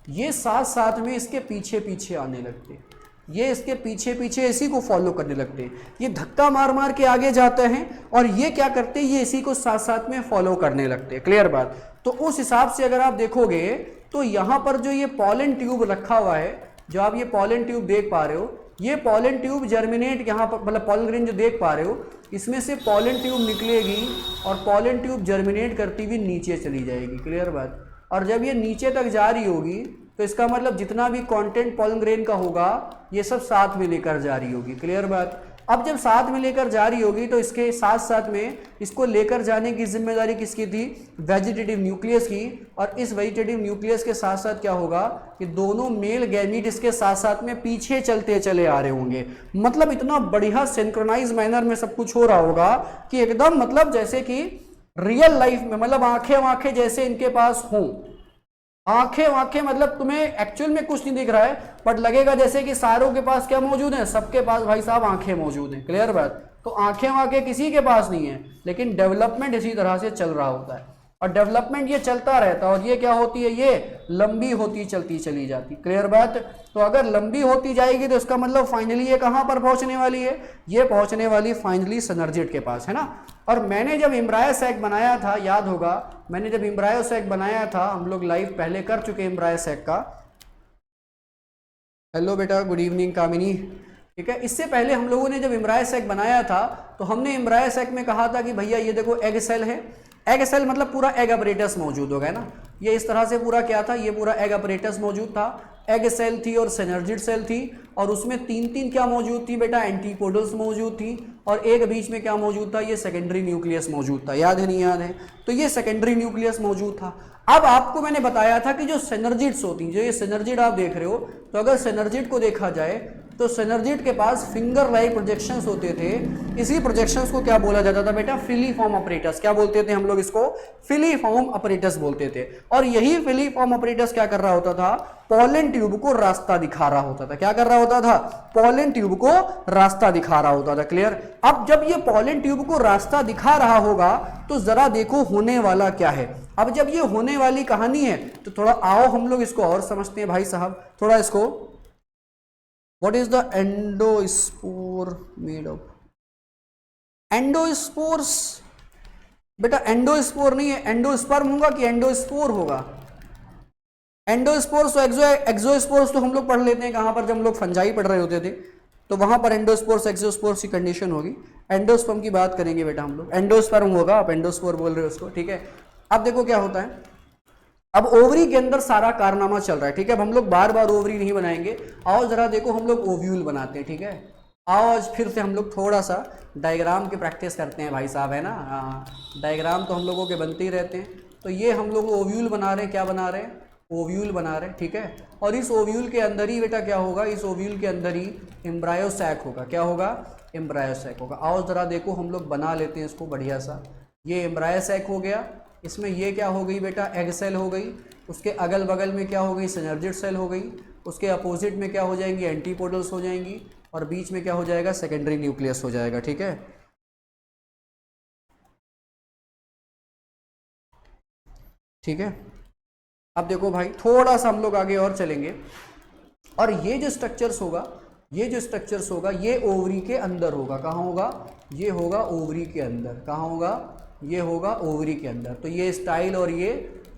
ये साथ साथ में इसके पीछे पीछे आने लगते हैं, ये इसके पीछे पीछे इसी को फॉलो करने लगते हैं। ये धक्का मार मार के आगे जाते हैं और ये क्या करते हैं, ये इसी को साथ साथ में फॉलो करने लगते हैं। क्लियर बात। तो उस हिसाब से अगर आप देखोगे तो यहाँ पर जो ये पॉलन ट्यूब रखा हुआ है, जो आप ये पॉलन ट्यूब देख पा रहे हो, ये पॉलन ट्यूब जर्मिनेट यहाँ पर, मतलब पॉलन ग्रेन जो देख पा रहे हो, इसमें से पॉलन ट्यूब निकलेगी और पॉलन ट्यूब जर्मिनेट करती हुई नीचे चली जाएगी। क्लियर बात। और जब ये नीचे तक जा रही होगी तो इसका मतलब जितना भी कंटेंट पॉलन ग्रेन का होगा ये सब साथ में लेकर जा रही होगी। क्लियर बात। अब जब साथ में लेकर जा रही होगी तो इसके साथ साथ में इसको लेकर जाने की जिम्मेदारी किसकी थी, वेजिटेटिव न्यूक्लियस की। और इस वेजिटेटिव न्यूक्लियस के साथ साथ क्या होगा कि दोनों मेल गैमीट इसके साथ साथ में पीछे चलते चले आ रहे होंगे। मतलब इतना बढ़िया सिंक्रोनाइज मैनर में सब कुछ हो रहा होगा कि एकदम मतलब जैसे कि रियल लाइफ में, मतलब आंखें आंखें जैसे इनके पास हों, आंखें आंखें मतलब तुम्हें एक्चुअल में कुछ नहीं दिख रहा है बट लगेगा जैसे कि सारों के पास क्या मौजूद है, सबके पास भाई साहब आंखें मौजूद हैं। क्लियर बात। तो आंखें आंखें किसी के पास नहीं है, लेकिन डेवलपमेंट इसी तरह से चल रहा होता है और डेवलपमेंट ये चलता रहता है और ये क्या होती है, ये लंबी होती चलती चली जाती। क्लियर बात। तो अगर लंबी होती जाएगी तो इसका मतलब फाइनली ये कहाँ पर पहुंचने वाली है, ये पहुंचने वाली फाइनली सिनर्जिड के पास, है ना। और मैंने जब एम्ब्रायो सैक बनाया था, याद होगा मैंने जब एम्ब्रायो सैक बनाया था, हम लोग लाइव पहले कर चुके एम्ब्रायो सैक का। हेलो बेटा, गुड इवनिंग कामिनी, ठीक है। इससे पहले हम लोगों ने जब एम्ब्रायो सैक बनाया था तो हमने एम्ब्रायो सैक में कहा था कि भैया ये देखो एग सेल है, एग सेल मतलब पूरा एग अपरेटस मौजूद होगा ना। ये इस तरह से पूरा क्या था, ये पूरा एग अपरेटस मौजूद था, एग सेल थी और सिनर्जिड सेल थी, और उसमें तीन तीन क्या मौजूद थी बेटा, एंटीपोडल्स मौजूद थी, और एक बीच में क्या मौजूद था, ये सेकेंडरी न्यूक्लियस मौजूद था। याद है नहीं याद है? तो ये सेकेंडरी न्यूक्लियस मौजूद था। अब आपको मैंने बताया था कि जो सिनर्जिड्स होती हैं, जो ये सिनर्जिड आप देख रहे हो, तो अगर सिनर्जिड को देखा जाए तो सिनर्जिड के पास फिंगर लाइक प्रोजेक्शंस होते थे। इसी प्रोजेक्शंस को क्या बोला जाता था बेटा, फिलीफॉर्म अपरेटस। क्या बोलते थे हम लोग इसको, फिलीफॉर्म अपरेटस बोलते थे। और यही फिलीफॉर्म अपरेटस क्या कर रहा होता था, पॉलन ट्यूब को रास्ता दिखा रहा होता था। क्या कर रहा होता था, पॉलन ट्यूब को रास्ता दिखा रहा होता था। क्लियर। अब जब ये पॉलन ट्यूब को रास्ता दिखा रहा होगा तो जरा देखो होने वाला क्या है। अब जब ये होने वाली कहानी है तो थोड़ा आओ हम लोग इसको और समझते हैं भाई साहब, थोड़ा इसको। What is the endospore made of? Endospores बेटा, एंडोस्पोर नहीं है, एंडोस्पर्म होगा कि एंडोस्पोर होगा। एंडोस्पोर्स तो एक्सोस्पोर्स तो हम लोग पढ़ लेते हैं कहाँ पर, जब हम लोग फंजाई पढ़ रहे होते थे तो वहां पर एंडोस्पोर्स एक्सोस्पोर्स की कंडीशन होगी। एंडोस्पर्म की बात करेंगे बेटा हम लोग, एंडोस्पर्म होगा, आप एंडोस्पोर बोल रहे हो उसको, ठीक है। अब देखो क्या होता है, अब ओवरी के अंदर सारा कारनामा चल रहा है, ठीक है। अब हम लोग बार बार ओवरी नहीं बनाएंगे, आओ जरा देखो हम लोग ओव्यूल बनाते हैं, ठीक है। आओ आज फिर से हम लोग थोड़ा सा डायग्राम की प्रैक्टिस करते हैं भाई साहब, है ना। हाँ, डायग्राम तो हम लोगों के बनते ही रहते हैं। तो ये हम लोग ओव्यूल बना रहे हैं, क्या बना रहे हैं, ओव्यूल बना रहे हैं, ठीक है। और इस ओव्यूल के अंदर ही बेटा क्या होगा, इस ओव्यूल के अंदर ही एम्ब्रायो सैक होगा। क्या होगा, एम्ब्रायो सैक होगा। आओ जरा देखो हम लोग बना लेते हैं इसको बढ़िया सा। ये एम्ब्रायो सैक हो गया, इसमें ये क्या हो गई बेटा, एग सेल हो गई, उसके अगल बगल में क्या हो गई, सिनर्जिड सेल हो गई, उसके अपोजिट में क्या हो जाएंगी, एंटीपोडल्स हो जाएंगी, और बीच में क्या हो जाएगा, सेकेंडरी न्यूक्लियस हो जाएगा, ठीक है। ठीक है। अब देखो भाई थोड़ा सा हम लोग आगे और चलेंगे। और ये जो स्ट्रक्चर्स होगा, ये जो स्ट्रक्चर्स होगा ये ओवरी के अंदर होगा। कहाँ होगा? ये होगा ओवरी के अंदर। कहाँ होगा? ये होगा ओवरी के अंदर। तो ये स्टाइल और ये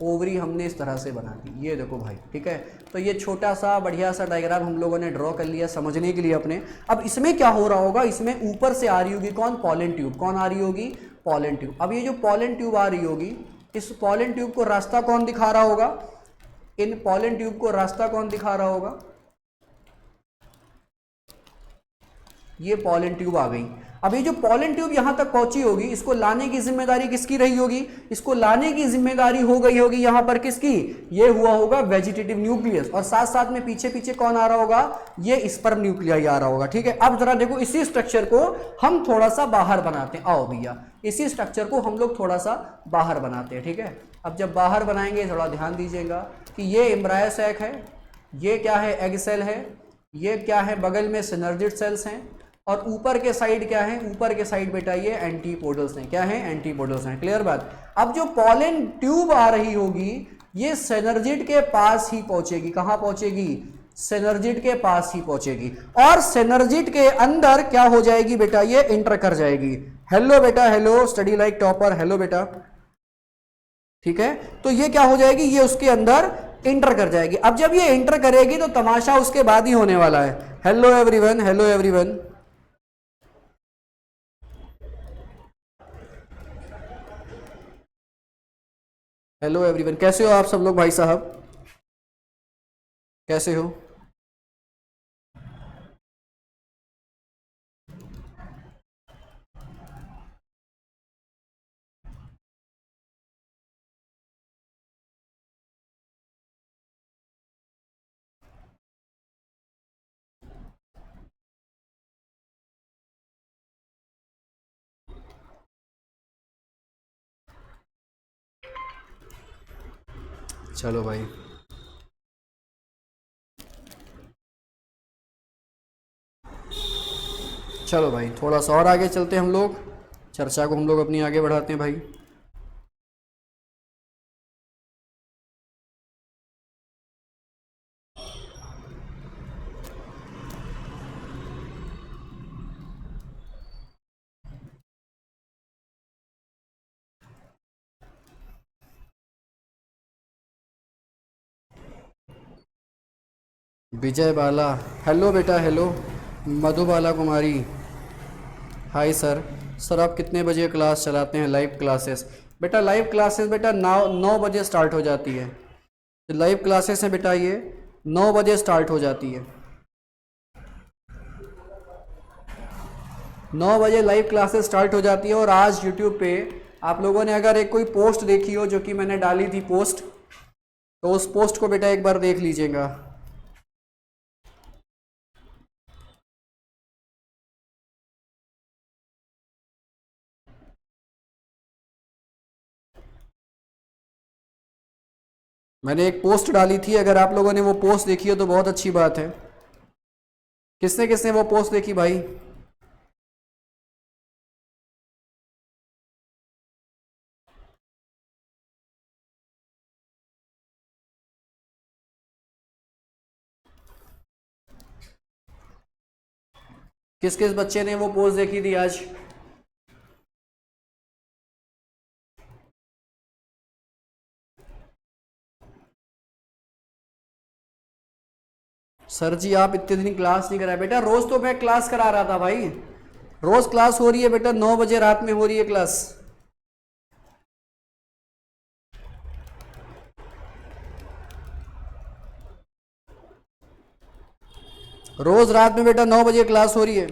ओवरी हमने इस तरह से बना दी। ये देखो भाई, ठीक है। तो ये छोटा सा बढ़िया सा डायग्राम हम लोगों ने ड्रॉ कर लिया समझने के लिए अपने। अब इसमें क्या हो रहा होगा, इसमें ऊपर से आ रही होगी कौन? Pollen tube. कौन आ रही होगी? Pollen tube. अब ये जो पॉलन ट्यूब आ रही होगी, इस पॉलन ट्यूब को रास्ता कौन दिखा रहा होगा? इन पॉलन ट्यूब को रास्ता कौन दिखा रहा होगा? ये पॉलन ट्यूब आ गई। अब ये जो पॉलन ट्यूब यहां तक पहुंची होगी, इसको लाने की जिम्मेदारी किसकी रही होगी? इसको लाने की जिम्मेदारी हो गई होगी यहां पर किसकी? ये हुआ होगा वेजिटेटिव न्यूक्लियस। और साथ साथ में पीछे पीछे कौन आ रहा होगा? ये स्पर्म न्यूक्लियाई आ रहा होगा। ठीक है, अब जरा देखो, इसी स्ट्रक्चर को हम थोड़ा सा बाहर बनाते हैं। आओ भैया, इसी स्ट्रक्चर को हम लोग थोड़ा सा बाहर बनाते हैं। ठीक है, अब जब बाहर बनाएंगे थोड़ा ध्यान दीजिएगा कि ये एम्ब्रायो सैक है, ये क्या है? एग सेल है, ये क्या है? बगल में सिनर्जिड सेल्स हैं, और ऊपर के साइड क्या है? ऊपर के साइड बेटा ये एंटीपोडल्स हैं। क्या है? एंटीपोडल्स हैं। क्लियर बात? अब जो पॉलन ट्यूब आ रही होगी ये सिनर्जिड के पास ही पहुंचेगी। कहां पहुंचेगी? सिनर्जिड के पास ही पहुंचेगी, और सिनर्जिड के अंदर क्या हो जाएगी बेटा? ये इंटर कर जाएगी। हेलो बेटा, hello, study like topper, hello बेटा। ठीक है, तो ये क्या हो जाएगी? ये उसके अंदर इंटर कर जाएगी। अब जब ये इंटर करेगी तो तमाशा उसके बाद ही होने वाला है। Hello everyone, hello everyone, hello everyone. कैसे हो आप सब लोग भाई साहब? कैसे हो? चलो भाई, चलो भाई, थोड़ा सा और आगे चलते हैं हम लोग, चर्चा को हम लोग अपनी आगे बढ़ाते हैं भाई। विजय बाला, हेलो बेटा, हेलो। मधुबाला कुमारी, हाय सर। सर आप कितने बजे क्लास चलाते हैं, लाइव क्लासेस? बेटा लाइव क्लासेस बेटा 9 बजे स्टार्ट हो जाती है। जो लाइव क्लासेस हैं बेटा ये 9 बजे स्टार्ट हो जाती है। 9 बजे लाइव क्लासेस स्टार्ट हो जाती है। और आज यूट्यूब पे आप लोगों ने अगर एक कोई पोस्ट देखी हो जो कि मैंने डाली थी पोस्ट, तो उस पोस्ट को बेटा एक बार देख लीजिएगा। मैंने एक पोस्ट डाली थी, अगर आप लोगों ने वो पोस्ट देखी हो तो बहुत अच्छी बात है। किसने किसने वो पोस्ट देखी भाई? किस किस बच्चे ने वो पोस्ट देखी थी आज? सर जी आप इतने दिन क्लास नहीं कराए। बेटा रोज तो मैं क्लास करा रहा था भाई, रोज क्लास हो रही है बेटा, 9 बजे रात में हो रही है क्लास। रोज रात में बेटा 9 बजे क्लास हो रही है।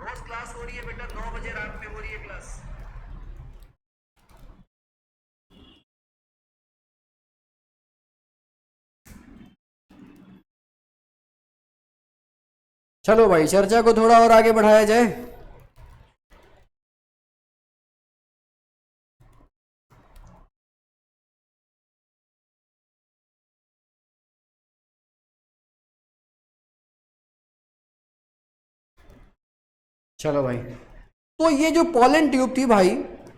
रोज क्लास हो रही है बेटा, 9 बजे रात में हो रही है क्लास। चलो भाई, चर्चा को थोड़ा और आगे बढ़ाया जाए। चलो भाई, तो ये जो पॉलन ट्यूब थी भाई,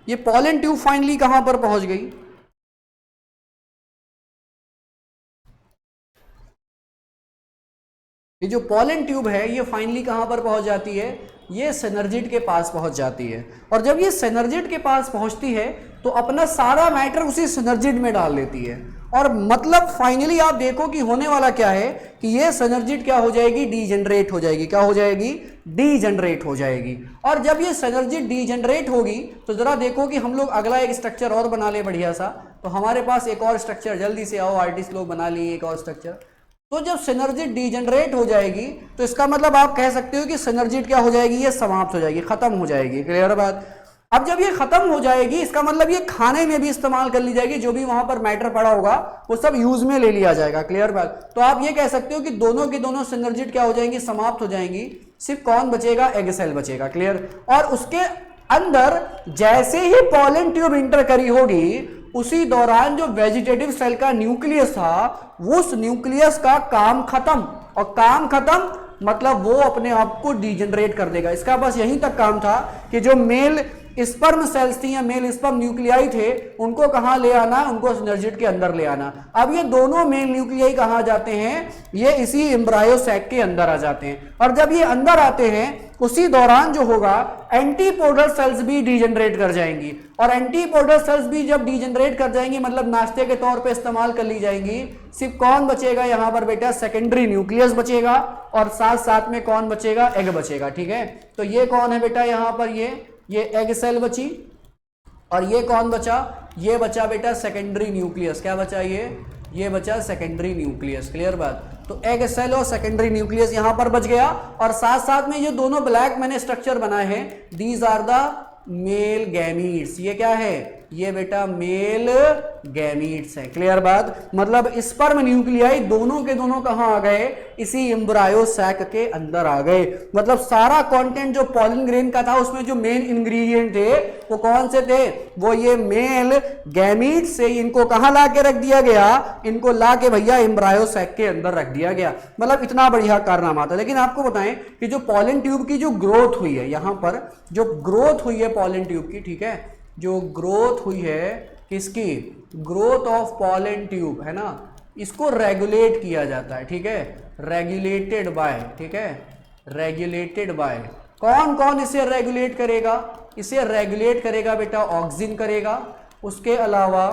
ये पॉलन ट्यूब फाइनली कहां पर पहुंच गई? ये जो पॉलन ट्यूब है ये फाइनली कहां पर पहुंच जाती है? ये सिनर्जिड के पास पहुंच जाती है। और जब ये सिनर्जिड के पास पहुंचती है तो अपना सारा मैटर उसी सिनर्जिड में डाल लेती है। और मतलब फाइनली आप देखो कि होने वाला क्या है कि ये सिनर्जिड क्या हो जाएगी? डीजेनरेट हो जाएगी। क्या हो जाएगी? डीजेनरेट हो जाएगी। और जब ये सिनर्जिड डीजेनरेट होगी तो जरा देखो कि हम लोग अगला एक स्ट्रक्चर और बना ले बढ़िया सा। तो हमारे पास एक और स्ट्रक्चर, जल्दी से आओ आर्टिस्ट लोग, बना लिए एक और स्ट्रक्चर। तो जब सिनर्जिड डीजेनरेट हो जाएगी तो इसका मतलब आप कह सकते हो कि सिनर्जिड क्या हो जाएगी? ये समाप्त हो जाएगी, खत्म हो जाएगी। क्लियर बात? अब जब ये खत्म हो जाएगी इसका मतलब ये खाने में भी इस्तेमाल कर ली जाएगी, जो भी वहां पर मैटर पड़ा होगा वो सब यूज में ले लिया जाएगा। क्लियर बात? तो आप ये कह सकते हो कि दोनों की दोनों सिनर्जिड क्या हो जाएंगी? समाप्त हो जाएंगी। सिर्फ कौन बचेगा? एग सेल बचेगा। क्लियर? और उसके अंदर जैसे ही पॉलन ट्यूब इंटर करी होगी उसी दौरान जो वेजिटेटिव सेल का न्यूक्लियस था उस न्यूक्लियस का काम खत्म। और काम खत्म मतलब वो अपने आप को डीजेनरेट कर देगा। इसका बस यहीं तक काम था कि जो मेल स्पर्म सेल्स थी या मेल स्पर्म न्यूक्लियाई थे उनको कहां ले आना? उनको सिनर्जिड के अंदर ले आना। अब ये दोनों मेल न्यूक्लियाई कहां जाते हैं? ये इसी एम्ब्रायो सैक के अंदर आ जाते हैं। और जब ये अंदर आते हैं उसी दौरान जो होगा एंटीपोडल सेल्स भी डीजेनरेट कर जाएंगी। और एंटीपोडल सेल्स भी जब डीजेनरेट कर जाएंगी मतलब नाश्ते के तौर पे इस्तेमाल कर ली जाएंगी। सिर्फ कौन बचेगा यहां पर बेटा? सेकेंडरी न्यूक्लियस बचेगा। और साथ साथ में कौन बचेगा? एग बचेगा। ठीक है, तो ये कौन है बेटा? यहां पर ये एग सेल बची। और ये कौन बचा? ये बचा बेटा सेकेंडरी न्यूक्लियस। क्या बचा? ये बचा सेकेंडरी न्यूक्लियस। क्लियर बात? तो एग सेल और सेकेंडरी न्यूक्लियस यहां पर बच गया। और साथ साथ में ये दोनों ब्लैक मैंने स्ट्रक्चर बनाए हैं, these are the male gametes. ये क्या है? ये बेटा मेल गैमीट्स है। क्लियर बात? मतलब स्पर्म न्यूक्लियाई दोनों के दोनों कहां आ गए? इसी एम्ब्रायो सैक के अंदर आ गए। मतलब सारा कंटेंट जो पॉलन ग्रेन का था उसमें जो मेन इंग्रेडिएंट थे वो कौन से थे? वो ये मेल गैमीट्स से। इनको कहां ला के रख दिया गया? इनको ला के भैया एम्ब्रायो सैक के अंदर रख दिया गया। मतलब इतना बढ़िया कारनामा था। लेकिन आपको बताएं कि जो पॉलन ट्यूब की जो ग्रोथ हुई है, यहां पर जो ग्रोथ हुई है पॉलन ट्यूब की, ठीक है, जो ग्रोथ हुई है किसकी? ग्रोथ ऑफ पॉलन ट्यूब है ना, इसको रेगुलेट किया जाता है। ठीक है, रेगुलेटेड बाय। ठीक है, रेगुलेटेड बाय। कौन कौन इसे रेगुलेट करेगा? इसे रेगुलेट करेगा बेटा ऑक्सिन करेगा, उसके अलावा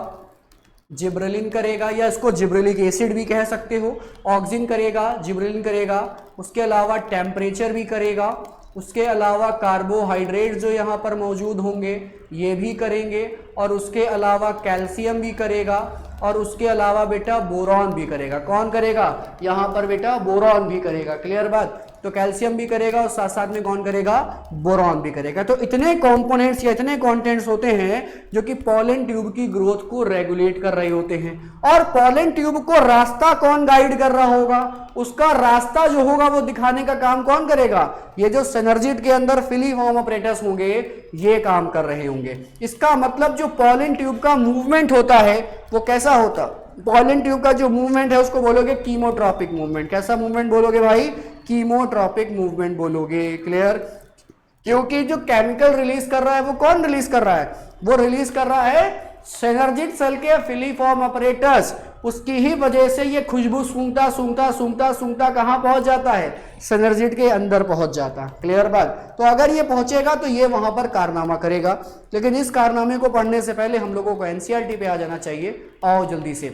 जिब्रेलिन करेगा, या इसको जिब्रेलिक एसिड भी कह सकते हो। ऑक्सिन करेगा, जिब्रेलिन करेगा, उसके अलावा टेम्परेचर भी करेगा, उसके अलावा कार्बोहाइड्रेट जो यहाँ पर मौजूद होंगे ये भी करेंगे, और उसके अलावा कैल्शियम भी करेगा, और उसके अलावा बेटा बोरॉन भी करेगा। कौन करेगा? यहाँ पर बेटा बोरॉन भी करेगा। क्लियर बात? तो कैल्शियम भी करेगा और साथ साथ में कौन करेगा? बोरॉन भी करेगा। तो इतने कंपोनेंट्स या इतने कंटेंट्स होते हैं जो कि पॉलन ट्यूब की ग्रोथ को रेगुलेट कर रहे होते हैं। और पॉलन ट्यूब को रास्ता कौन गाइड कर रहा होगा? उसका रास्ता जो होगा वो दिखाने का काम कौन करेगा? ये जो सिनर्जिड के अंदर फिलीफॉर्म ऑपरेटर्स होंगे ये काम कर रहे होंगे। इसका मतलब जो पॉलन ट्यूब का मूवमेंट होता है वो कैसा होता? पॉलन ट्यूब का जो मूवमेंट है उसको बोलोगे कीमोट्रॉपिक मूवमेंट। कैसा मूवमेंट बोलोगे भाई? कीमोट्रॉपिक मूवमेंट बोलोगे। क्लियर? क्योंकि जो केमिकल रिलीज कर रहा है वो कौन रिलीज कर रहा है? वो रिलीज कर रहा है सिनर्जिड सेल के फिलीफॉर्म ऑपरेटर्स। उसकी ही वजह से ये खुशबू सूंघता सूंघता सूंघता सूंघता कहां पहुंच जाता है? सिनर्जिड के अंदर पहुंच जाता है। क्लियर बात? तो अगर ये पहुंचेगा तो ये वहां पर कारनामा करेगा। लेकिन इस कारनामे को पढ़ने से पहले हम लोगों को एनसीईआरटी पे आ जाना चाहिए। आओ जल्दी से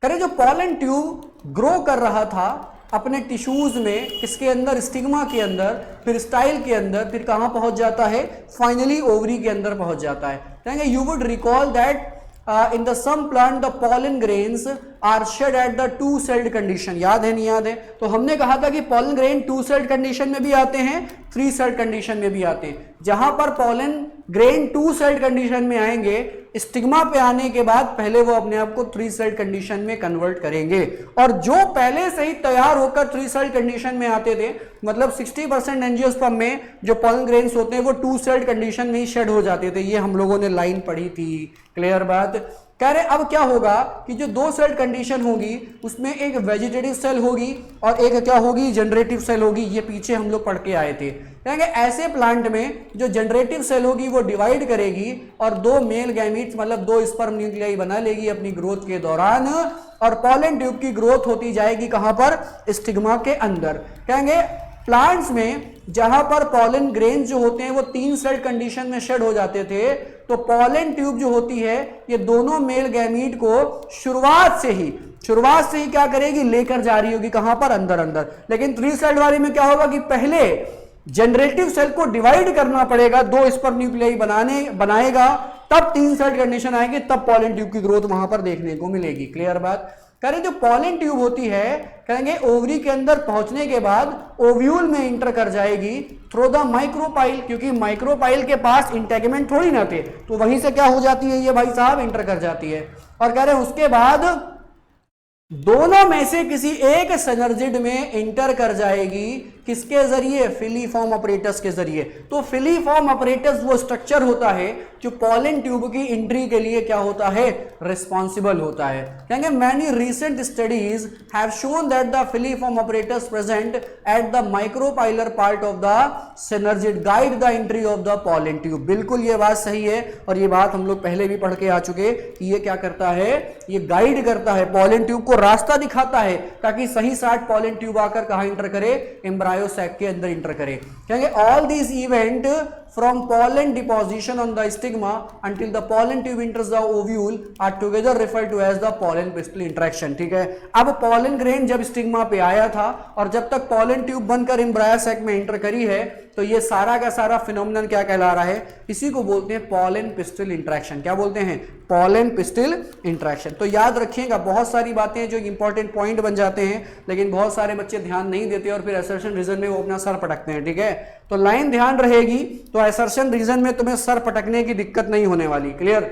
करें। जो पॉलन ट्यूब ग्रो कर रहा था अपने टिश्यूज में, किसके अंदर? स्टिग्मा के अंदर, फिर स्टाइल के अंदर, फिर कहां पहुंच जाता है? फाइनली ओवरी के अंदर पहुंच जाता है। कहेंगे you would recall that in the some plant the pollen grains are shed at the two celled condition। याद है नहीं याद है? तो हमने कहा था कि pollen grain two celled condition में भी आते हैं, three celled condition में भी आते हैं। जहां पर pollen grain two celled condition में आएंगे, स्टिग्मा पे आने के बाद पहले वो अपने आप को थ्री सेल्ड कंडीशन में कन्वर्ट करेंगे। और जो पहले से ही तैयार होकर थ्री सेल्ड कंडीशन में आते थे, मतलब 60% एंजियोस्पर्म में जो पॉलन ग्रेन्स होते हैं वो टू सेल्ड कंडीशन में ही शेड हो जाते थे। ये हम लोगों ने लाइन पढ़ी थी। क्लियर बात? कह रहे अब क्या होगा कि जो दो सेल कंडीशन होगी उसमें एक वेजिटेटिव सेल होगी और एक क्या होगी, जनरेटिव सेल होगी। ये पीछे हम लोग पढ़ के आए थे। कहेंगे ऐसे प्लांट में जो जनरेटिव सेल होगी वो डिवाइड करेगी और दो मेल गैमीट्स मतलब दो स्पर्म न्यूक्लियाई बना लेगी अपनी ग्रोथ के दौरान, और पॉलन ट्यूब की ग्रोथ होती जाएगी कहां पर, स्टिग्मा के अंदर। कहेंगे प्लांट्स में जहां पर पॉलन ग्रेन जो होते हैं वो 3 सेल कंडीशन में शेड हो जाते थे, तो पॉलन ट्यूब जो होती है ये दोनों मेल गैमीट को शुरुआत से ही क्या करेगी, लेकर जा रही होगी कहां पर, अंदर अंदर। लेकिन 3 सेल वाली में क्या होगा कि पहले जनरेटिव सेल को डिवाइड करना पड़ेगा, दो स्पर्म न्यूक्लियाई बनाएगा, तब 3 सेल कंडीशन आएगी, तब पॉलन ट्यूब की ग्रोथ वहां पर देखने को मिलेगी। क्लियर बात। कह रहे जो पॉलन ट्यूब होती है कहेंगे ओवरी के अंदर पहुंचने के बाद ओव्यूल में इंटर कर जाएगी थ्रू द माइक्रोपाइल, क्योंकि माइक्रोपाइल के पास इंटेगमेंट थोड़ी ना थे, तो वहीं से क्या हो जाती है ये भाई साहब, इंटर कर जाती है। और कह रहे उसके बाद दोनों में से किसी एक सिनर्जिड में इंटर कर जाएगी, किसके जरिए, फिलीफॉर्म अपरेटस के जरिए। तो फिलीफॉर्म अपरेटस वो स्ट्रक्चर होता है जो पॉलन ट्यूब की एंट्री के लिए क्या होता है, रिस्पॉन्सिबल होता है। कहेंगे many recent studies have shown that the filiform apparatus present at the micropylar part of the synergid guide the entry of the pollen tube. बिल्कुल ये बात सही है और ये बात हम लोग पहले भी पढ़ के आ चुके कि ये क्या करता है, ये गाइड करता है पॉलन ट्यूब को, रास्ता दिखाता है ताकि सही साथ पॉलन ट्यूब आकर कहां इंटर करे, एम्ब्रायो सैक के अंदर इंटर करे। कहेंगे all this event from pollen deposition on the stigma until the pollen tube enters the ovule are together referred to as the pollen pistil interaction। ठीक है, अब pollen grain जब stigma पे आया था और जब तक pollen tube बनकर एम्ब्रायो सैक में एंटर करी है, तो ये सारा का सारा फिनोमिनन क्या कहला रहा है, इसी को बोलते हैं pollen pistil interaction। क्या बोलते हैं, pollen pistil interaction। तो याद रखिएगा, बहुत सारी बातें जो इंपॉर्टेंट पॉइंट बन जाते हैं लेकिन बहुत सारे बच्चे ध्यान नहीं देते और फिर असर्शन रीजन में वो अपना सर पटकते हैं। ठीक है, तो लाइन ध्यान रहेगी तो असर्शन रीजन में तुम्हें सर पटकने की दिक्कत नहीं होने वाली। क्लियर।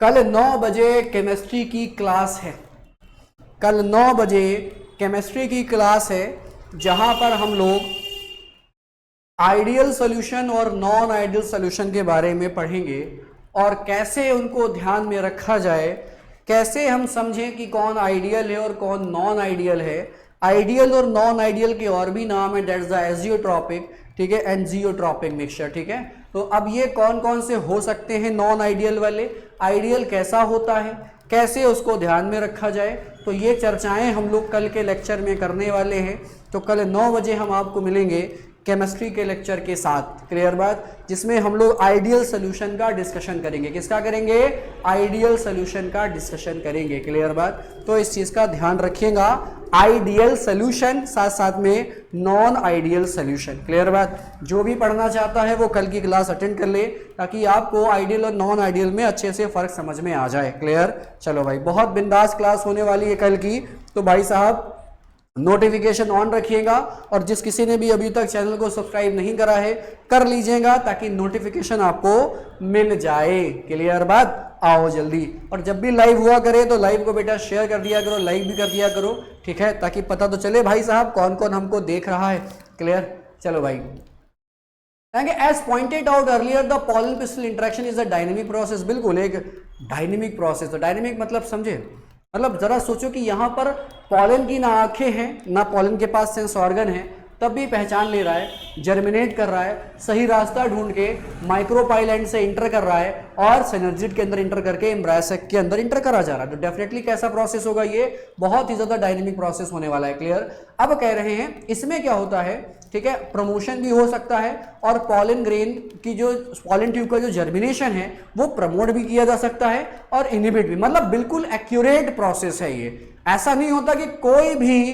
कल 9 बजे केमिस्ट्री की क्लास है, कल 9 बजे केमिस्ट्री की क्लास है जहां पर हम लोग आइडियल सॉल्यूशन और नॉन आइडियल सॉल्यूशन के बारे में पढ़ेंगे और कैसे उनको ध्यान में रखा जाए, कैसे हम समझें कि कौन आइडियल है और कौन नॉन आइडियल है। आइडियल और नॉन आइडियल के और भी नाम है, दैट्स द एजियोट्रॉपिक, ठीक है, एंड जियोट्रॉपिक मिक्सचर। ठीक है, तो अब ये कौन कौन से हो सकते हैं नॉन आइडियल वाले, आइडियल कैसा होता है, कैसे उसको ध्यान में रखा जाए, तो ये चर्चाएं हम लोग कल के लेक्चर में करने वाले हैं। तो कल 9 बजे हम आपको मिलेंगे केमिस्ट्री के लेक्चर के साथ। क्लियर बात, जिसमें हम लोग आइडियल सोल्यूशन का डिस्कशन करेंगे। किसका करेंगे, आइडियल सोल्यूशन का डिस्कशन करेंगे। क्लियर बात, तो इस चीज का ध्यान रखिएगा, आइडियल सोल्यूशन साथ साथ में नॉन आइडियल सोल्यूशन। क्लियर बात, जो भी पढ़ना चाहता है वो कल की क्लास अटेंड कर ले ताकि आपको आइडियल और नॉन आइडियल में अच्छे से फर्क समझ में आ जाए। क्लियर, चलो भाई, बहुत बिंदास क्लास होने वाली है कल की, तो भाई साहब नोटिफिकेशन ऑन रखिएगा और जिस किसी ने भी अभी तक चैनल को सब्सक्राइब नहीं करा है कर लीजिएगा ताकि नोटिफिकेशन आपको मिल जाए। क्लियर बात, आओ जल्दी। और जब भी लाइव हुआ करे तो लाइव को बेटा शेयर कर दिया करो, लाइक भी कर दिया करो, ठीक है, ताकि पता तो चले भाई साहब कौन कौन हमको देख रहा है। क्लियर, चलो भाई। As pointed out earlier the pollen pistil interaction is a dynamic process. बिल्कुल एक डायनेमिक प्रोसेस। तो डायनेमिक मतलब समझे, मतलब जरा सोचो कि यहाँ पर पॉलन की ना आंखें हैं ना पॉलन के पास सेंस ऑर्गन है, तब भी पहचान ले रहा है, जर्मिनेट कर रहा है, सही रास्ता ढूंढ के माइक्रोपाइल एंड से इंटर कर रहा है और सिनर्जिड के अंदर इंटर करके एम्ब्रायो सैक के अंदर इंटर करा जा रहा है। तो डेफिनेटली कैसा प्रोसेस होगा, ये बहुत ही ज्यादा डायनेमिक प्रोसेस होने वाला है। क्लियर, अब कह रहे हैं इसमें क्या होता है, ठीक है, प्रमोशन भी हो सकता है और पॉलन ग्रेन की जो पॉलन ट्यूब का जो जर्मिनेशन है वो प्रमोट भी किया जा सकता है और इनहिबिट भी। मतलब बिल्कुल एक्यूरेट प्रोसेस है ये। ऐसा नहीं होता कि कोई भी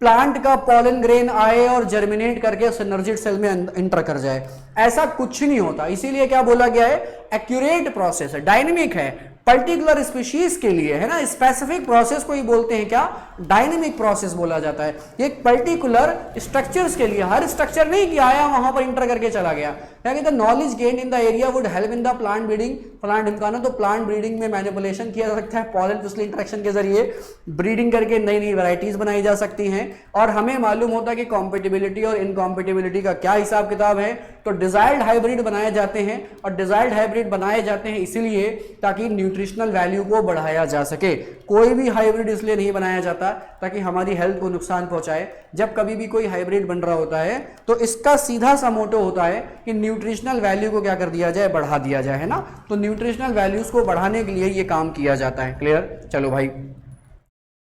प्लांट का पॉलन ग्रेन आए और जर्मिनेट करके सिनर्जिड सेल में इंटर कर जाए, ऐसा कुछ नहीं होता। इसीलिए क्या बोला गया है, एक्यूरेट प्रोसेस है, डायनेमिक है, पर्टिकुलर स्पीशीज के लिए, है ना, स्पेसिफिक प्रोसेस को ही बोलते हैं क्या, डायनेमिक प्रोसेस बोला जाता है। ये एक पर्टिकुलर स्ट्रक्चर्स के लिए, हर स्ट्रक्चर नहीं कि आया वहां पर इंटर करके चला गया। क्या कहते हैं, knowledge gain in the area would help in the plant breeding, plant हिमकाना, तो प्लांट ब्रीडिंग में मैनिपुलेशन किया जा सकता है, पॉलन क्रिस्टल इंटरेक्शन के जरिए ब्रीडिंग करके नई नई वैरायटीज बनाई जा सकती हैं। और हमें मालूम होता है कि कॉम्पेटिबिलिटी और इनकॉम्पेटिबिलिटी का क्या हिसाब किताब है। तो डिजायर्ड हाइब्रिड बनाए जाते हैं, और डिजायर्ड हाइब्रिड बनाए जाते हैं इसलिए ताकि न्यूट्रिशनल वैल्यू को बढ़ाया जा सके। कोई भी हाइब्रिड इसलिए नहीं बनाया जाता ताकि हमारी हेल्थ को नुकसान पहुंचाए। जब कभी भी कोई हाइब्रिड बन रहा होता है तो इसका सीधा सा मोटो होता है कि न्यूट्रिशनल वैल्यू को क्या कर दिया जाए, बढ़ा दिया जाए, है ना। तो न्यूट्रिशनल वैल्यूज को बढ़ाने के लिए ये काम किया जाता है। क्लियर? चलो भाई,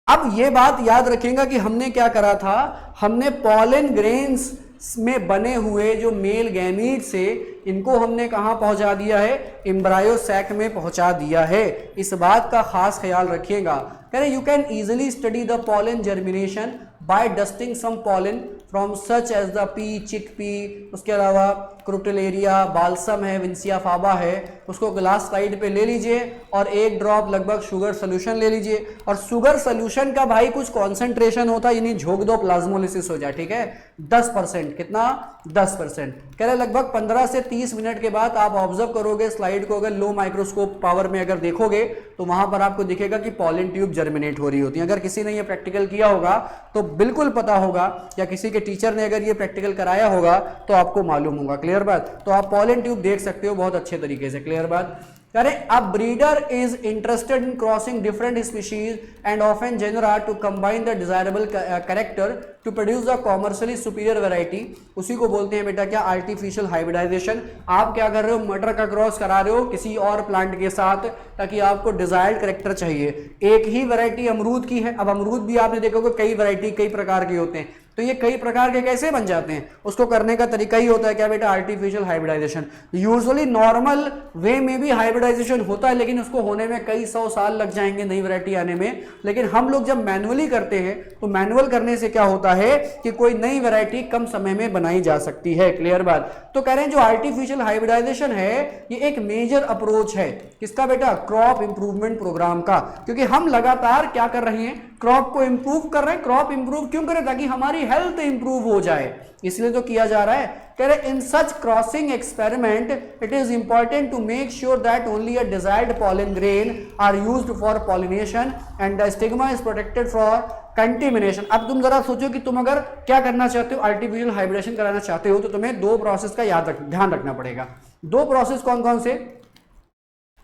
अब ये बात याद रखिएगा कि हमने क्या करा था, हमने पॉलन ग्रेन्स में बने हुए जो मेल गैमीट से, इनको हमने कहां पहुंचा दिया है, एम्ब्रायो सैक में पहुंचा दिया है। इस बात का खास ख्याल रखिएगा। कह रहे you can easily study the pollen germination by dusting some pollen from such as the pea, chickpea, उसके अलावा क्रूटेलेरिया, बाल्सम है, विंसिया फाबा है, उसको ग्लास स्लाइड पे ले लीजिए और एक ड्रॉप लगभग शुगर सोल्यूशन ले लीजिए। और शुगर सोल्यूशन का भाई कुछ कॉन्सेंट्रेशन होता है, यानी झोंक दो, प्लाज्मोलिसिस हो जाए, ठीक है, 10%, कितना, 10%। कह रहे लगभग 15 से 30 मिनट के बाद आप ऑब्जर्व करोगे स्लाइड को, अगर लो माइक्रोस्कोप पावर में अगर देखोगे तो वहां पर आपको दिखेगा कि पॉलन ट्यूब जर्मिनेट हो रही होती है। अगर किसी ने ये प्रैक्टिकल किया होगा तो बिल्कुल पता होगा, या किसी के टीचर ने अगर ये प्रैक्टिकल कराया होगा तो आपको मालूम होगा। क्लियर बात? तो आप पॉलन ट्यूब देख सकते हो बहुत अच्छे तरीके से। क्लियर बात? करें, a breeder is interested in crossing different species and often genera to combine the desirable character to produce the commercially superior variety. उसी को बोलते हैं बेटा क्या, आर्टिफिशियल हाइब्रिडाइजेशन। आप क्या कर रहे हो, मटर का क्रॉस करा रहे हो किसी और प्लांट के साथ ताकि आपको डिजायर्ड कैरेक्टर चाहिए। एक ही वैरायटी अमरूद की है, अब अमरूद भी आपने देखोगे कई वैरायटी कई प्रकार के होते हैं, तो ये कई प्रकार के कैसे बन जाते हैं, उसको करने का तरीका ही होता है क्या बेटा, artificial hybridisation. Usually normal way में भी हाइब्रिडाइजेशन होता है, लेकिन उसको होने में कई 100 साल लग जाएंगे नई वैरायटी आने में। लेकिन हम लोग जब मैनुअली करते हैं तो मैनुअल करने से क्या होता है कि कोई नई वैरायटी कम समय में बनाई जा सकती है। क्लियर बात? तो कह रहे हैं जो आर्टिफिशियल हाइब्रिडाइजेशन है ये एक मेजर अप्रोच है, किसका बेटा, क्रॉप इंप्रूवमेंट प्रोग्राम का। क्योंकि हम लगातार क्या कर रहे हैं, क्रॉप को इंप्रूव कर रहे हैं। क्रॉप इंप्रूव क्यों करें, ताकि हमारी हेल्थ इंप्रूव हो जाए, इसलिए तो किया जा रहा है। कह रहे in such crossing experiment it is important to make sure that only a desired pollen grain are used for pollination and the stigma is protected for contamination. अब तुम जरा सोचो कि तुम अगर क्या करना चाहते हो, आर्टिफिशियल हाइब्रिडेशन कराना चाहते हो, तो तुम्हें दो प्रोसेस का ध्यान रखना पड़ेगा। दो प्रोसेस कौन कौन से,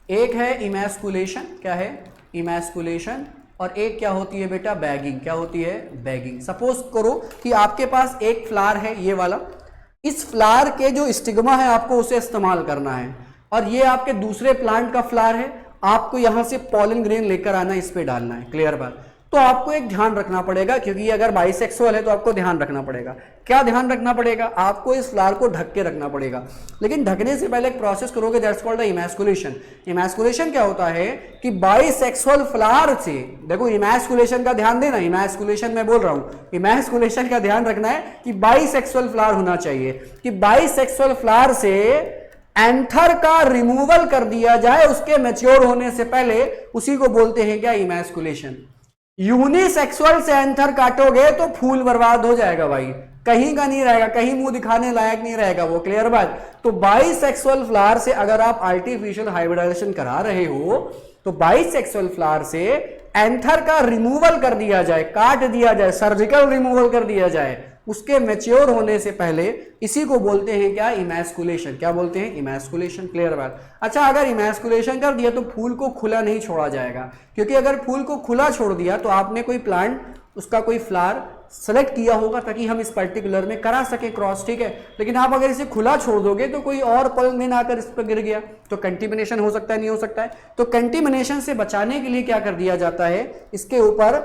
एक है इमैस्कुलेशन, क्या है, इमैस्कुलेशन, और एक क्या होती है बेटा, बैगिंग। क्या होती है, बैगिंग। सपोज करो कि आपके पास एक फ्लावर है, ये वाला, इस फ्लावर के जो स्टिग्मा है आपको उसे इस्तेमाल करना है, और ये आपके दूसरे प्लांट का फ्लावर है, आपको यहां से पॉलन ग्रेन लेकर आना है, इस पे डालना है। क्लियर बात? तो आपको एक ध्यान रखना पड़ेगा, क्योंकि अगर बाइसेक्सुअल है तो आपको ध्यान रखना पड़ेगा। क्या ध्यान रखना पड़ेगा, आपको इस फ्लावर को ढक के रखना पड़ेगा। लेकिन ढकने से पहले एक प्रोसेस करोगे, that's called the emasculation. Emasculation क्या होता है कि बाइसेक्सुअल फ्लावर से, देखो इमैस्कुलेशन का ध्यान देना, इमैस्कुलेशन मैं बोल रहा हूं, इमैस्कुलेशन का ध्यान रखना है कि बाइसेक्सुअल फ्लावर होना चाहिए, कि बाइसेक्सुअल फ्लावर से एंथर का रिमूवल कर दिया जाए उसके मैच्योर होने से पहले, उसी को बोलते हैं क्या, इमैस्कुलेशन। यूनिसेक्सुअल से एंथर काटोगे तो फूल बर्बाद हो जाएगा भाई, कहीं का नहीं रहेगा, कहीं मुंह दिखाने लायक नहीं रहेगा वो। क्लियर बात? तो बाइसेक्सुअल फ्लावर से अगर आप आर्टिफिशियल हाइब्रिडाइजेशन करा रहे हो तो बाइसेक्सुअल फ्लावर से एंथर का रिमूवल कर दिया जाए, काट दिया जाए, सर्जिकल रिमूवल कर दिया जाए उसके मैच्योर होने से पहले, इसी को बोलते हैं क्या, इमैस्कुलेशन। क्या बोलते हैं, इमैस्कुलेशन। क्लियर बात? अच्छा, अगर इमैस्कुलेशन कर दिया तो फूल को खुला नहीं छोड़ा जाएगा, क्योंकि अगर फूल को खुला छोड़ दिया तो आपने कोई प्लांट, उसका कोई फ्लावर सेलेक्ट किया होगा ताकि हम इस पर्टिकुलर में करा सके क्रॉस, ठीक है। लेकिन आप अगर इसे खुला छोड़ दोगे तो कोई और पॉलन ग्रेन आकर इस पर गिर गया तो कंटेमिनेशन हो सकता है, नहीं हो सकता है। तो कंटेमिनेशन से बचाने के लिए क्या कर दिया जाता है, इसके ऊपर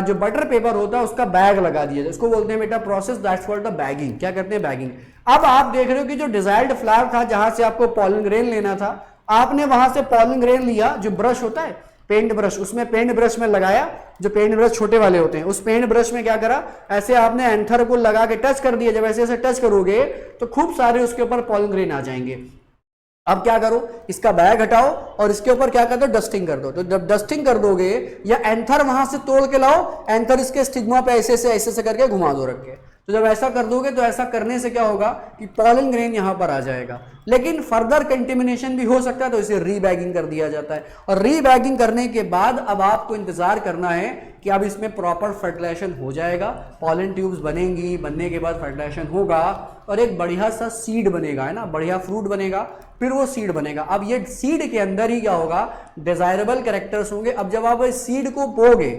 जो बटर पेपर होता है उसका बैग लगा दिया जाए, इसको बोलते हैं बेटा process, that's called the bagging. क्या करते हैं, बैगिंग। अब आप देख रहे हो कि जो डिजायर्ड फ्लावर था, जहां से आपको पॉलन ग्रेन लेना था, आपने वहां से पॉलन ग्रेन लिया, जो ब्रश होता है पेंट ब्रश, उसमें पेंट ब्रश में लगाया, जो पेंट ब्रश छोटे वाले होते हैं, उस पेंट ब्रश में क्या करा, ऐसे आपने एंथर को लगा के टच कर दिया। जब ऐसे ऐसे टच करोगे तो खूब सारे उसके ऊपर पॉलन ग्रेन आ जाएंगे। अब क्या करो, इसका बैग हटाओ और इसके ऊपर क्या कर दो, डस्टिंग कर दो। तो जब डस्टिंग कर दोगे या एंथर वहां से तोड़ के लाओ, एंथर इसके स्टिग्मा पे ऐसे से करके घुमा दो रख के। तो जब ऐसा कर दोगे तो ऐसा करने से क्या होगा कि पॉलन ग्रेन यहां पर आ जाएगा। लेकिन फर्दर कंटेमिनेशन भी हो सकता है, तो इसे रीबैगिंग कर दिया जाता है। और रीबैगिंग करने के बाद अब आपको इंतजार करना है कि अब इसमें प्रॉपर फर्टिलाइजेशन हो जाएगा, पॉलन ट्यूब्स बनेंगी, बनने के बाद फर्टिलाइजेशन होगा और एक बढ़िया सा सीड बनेगा, है ना, बढ़िया फ्रूट बनेगा, फिर वो सीड बनेगा। अब ये सीड के अंदर ही क्या होगा, डिजायरेबल कैरेक्टर्स होंगे। अब जब आप इस सीड को बोगे,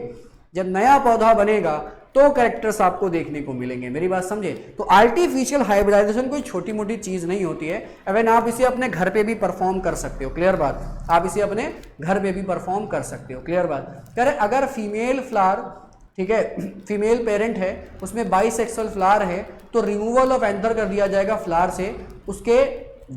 जब नया पौधा बनेगा तो कैरेक्टर्स आपको देखने को मिलेंगे। मेरी बात समझे? तो आर्टिफिशियल हाइब्रिडाइजेशन कोई छोटी मोटी चीज नहीं होती है। इवन आप इसे अपने घर पे भी परफॉर्म कर सकते हो, क्लियर बात, आप इसे अपने घर पे भी परफॉर्म कर सकते हो, क्लियर बात। करें अगर फीमेल फ्लावर, ठीक है, फीमेल पेरेंट है, उसमें बाइसेक्सुअल फ्लावर है, तो रिमूवल ऑफ एंथर कर दिया जाएगा फ्लावर से, उसके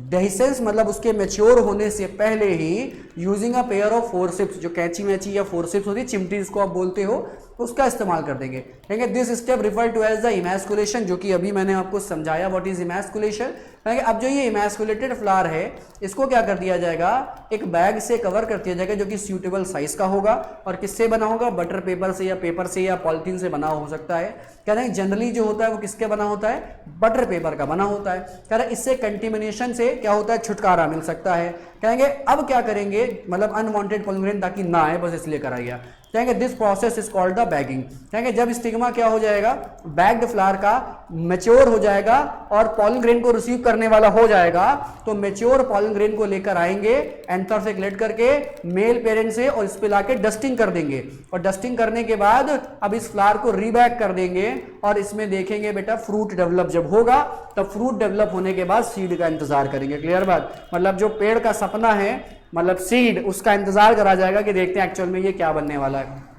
डेहिसेंस मतलब उसके मैच्योर होने से पहले ही यूजिंग अ पेयर ऑफ फोरसिप्स, जो कैंची मैची या फोरसिप्स होती है, चिमटी जिसको आप बोलते हो, उसका इस्तेमाल कर देंगे। ठीक है, this step refer to as the emasculation, जो कि अभी मैंने आपको समझाया व्हाट इज इमैस्कुलेशन। अब जो ये इमैस्कुलेटेड फ्लावर है, इसको क्या कर दिया जाएगा, एक बैग से कवर कर दिया जाएगा जो कि सूटेबल साइज का होगा। और किससे बना होगा, बटर पेपर से या पेपर से या पॉलिथीन से बना हो सकता है। कह रहे हैं जनरली जो होता है वो किसके बना होता है, बटर पेपर का बना होता है। कह रहे हैं इससे कंटेमिनेशन से क्या होता है, छुटकारा मिल सकता है। कहेंगे अब क्या करेंगे, मतलब अनवांटेड पॉलन ग्रेन ताकि ना आए, बस इसलिए कराइए। कहेंगे this process is called the bagging. कहेंगे जब स्टिग्मा क्या हो जाएगा, बैग्ड फ्लावर का मैच्योर हो जाएगा और पॉलन ग्रेन को रिसीव करने वाला हो जाएगा, तो मैच्योर पॉलन ग्रेन को लेकर आएंगे एंथर से कलेक्ट करके मेल पेरेंट से, और इस पे लाके डस्टिंग कर देंगे। और डस्टिंग करने के बाद अब इस फ्लावर को रीबैग कर देंगे और इसमें देखेंगे बेटा फ्रूट डेवलप जब होगा, तब फ्रूट डेवलप होने के बाद सीड का इंतजार करेंगे। क्लियर बात, मतलब जो पेड़ का सपना है, मतलब सीड, उसका इंतजार करा जाएगा कि देखते हैं एक्चुअल में ये क्या बनने वाला है।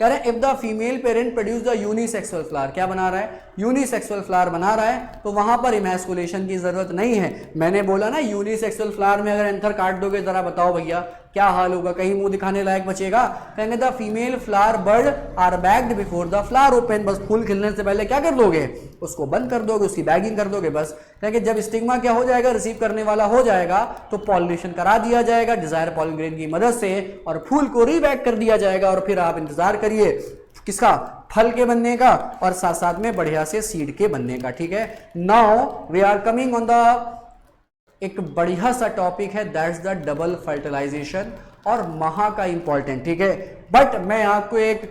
कह रहे हैं if the female parent produce the unisexual flower, क्या बना रहा है, यूनिसेक्सुअल फ्लावर बना रहा है, तो वहां पर इमैस्कुलेशन की जरूरत नहीं है। मैंने बोला ना यूनिसेक्सुअल फ्लावर में अगर एंथर काट दोगे, जरा बताओ भैया क्या हाल होगा, कहीं मुंह दिखाने लायक बचेगा। कहेंगे द फीमेल फ्लावर बर्ड are bagged before the flower open, बस फूल खिलने से पहले क्या कर दोगे, उसको बंद कर दोगे, उसकी बैगिंग कर दोगे बस। कहेंगे जब स्टिग्मा क्या हो जाएगा, रिसीव करने वाला हो जाएगा, तो पॉलिनेशन करा दिया जाएगा डिजायर पॉलन ग्रेन की मदद से और फूल को रीबैग कर दिया जाएगा। और फिर आप इंतजार करिए किसका, फल के बनने का और साथ साथ में बढ़िया से सीड के बनने का। ठीक है, now we are coming on the एक बढ़िया सा टॉपिक है, दैट्स द डबल फर्टिलाइजेशन, और महा का इंपॉर्टेंट। ठीक है, बट मैं आपको एक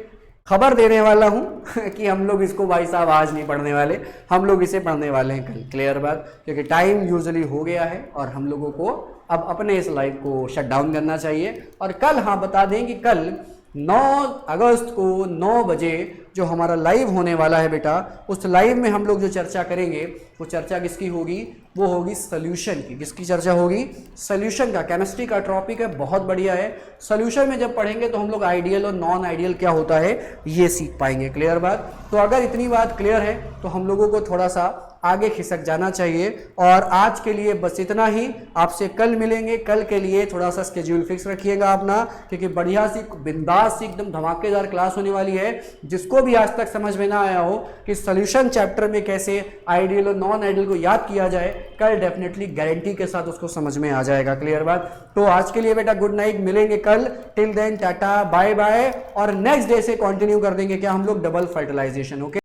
खबर देने वाला हूं कि हम लोग इसको भाई साहब आज नहीं पढ़ने वाले, हम लोग इसे पढ़ने वाले हैं कल। क्लियर बात, क्योंकि टाइम यूजुअली हो गया है और हम लोगों को अब अपने इस लाइव को शट डाउन करना चाहिए। और कल, हाँ बता दें कि कल 9 अगस्त को 9 बजे जो हमारा लाइव होने वाला है बेटा, उस लाइव में हम लोग जो चर्चा करेंगे वो चर्चा किसकी होगी, वो होगी सोल्यूशन की। किसकी चर्चा होगी, सोल्यूशन का। केमिस्ट्री का टॉपिक है, बहुत बढ़िया है। सोल्यूशन में जब पढ़ेंगे तो हम लोग आइडियल और नॉन आइडियल क्या होता है ये सीख पाएंगे। क्लियर बात, तो अगर इतनी बात क्लियर है तो हम लोगों को थोड़ा सा आगे खिसक जाना चाहिए। और आज के लिए बस इतना ही, आपसे कल मिलेंगे। कल के लिए थोड़ा सा स्केड्यूल फिक्स रखिएगा अपना, क्योंकि बढ़िया सी बिंदास सी एकदम धमाकेदार क्लास होने वाली है। जिसको भी आज तक समझ में ना आया हो कि सोल्यूशन चैप्टर में कैसे आइडियल और नॉन आइडियल को याद किया जाए, कल डेफिनेटली गारंटी के साथ उसको समझ में आ जाएगा। क्लियर बात, तो आज के लिए बेटा गुड नाइट, मिलेंगे कल। Till then tata bye bye, और नेक्स्ट डे से कंटिन्यू कर देंगे क्या हम लोग, डबल फर्टिलाइजेशन। ओके।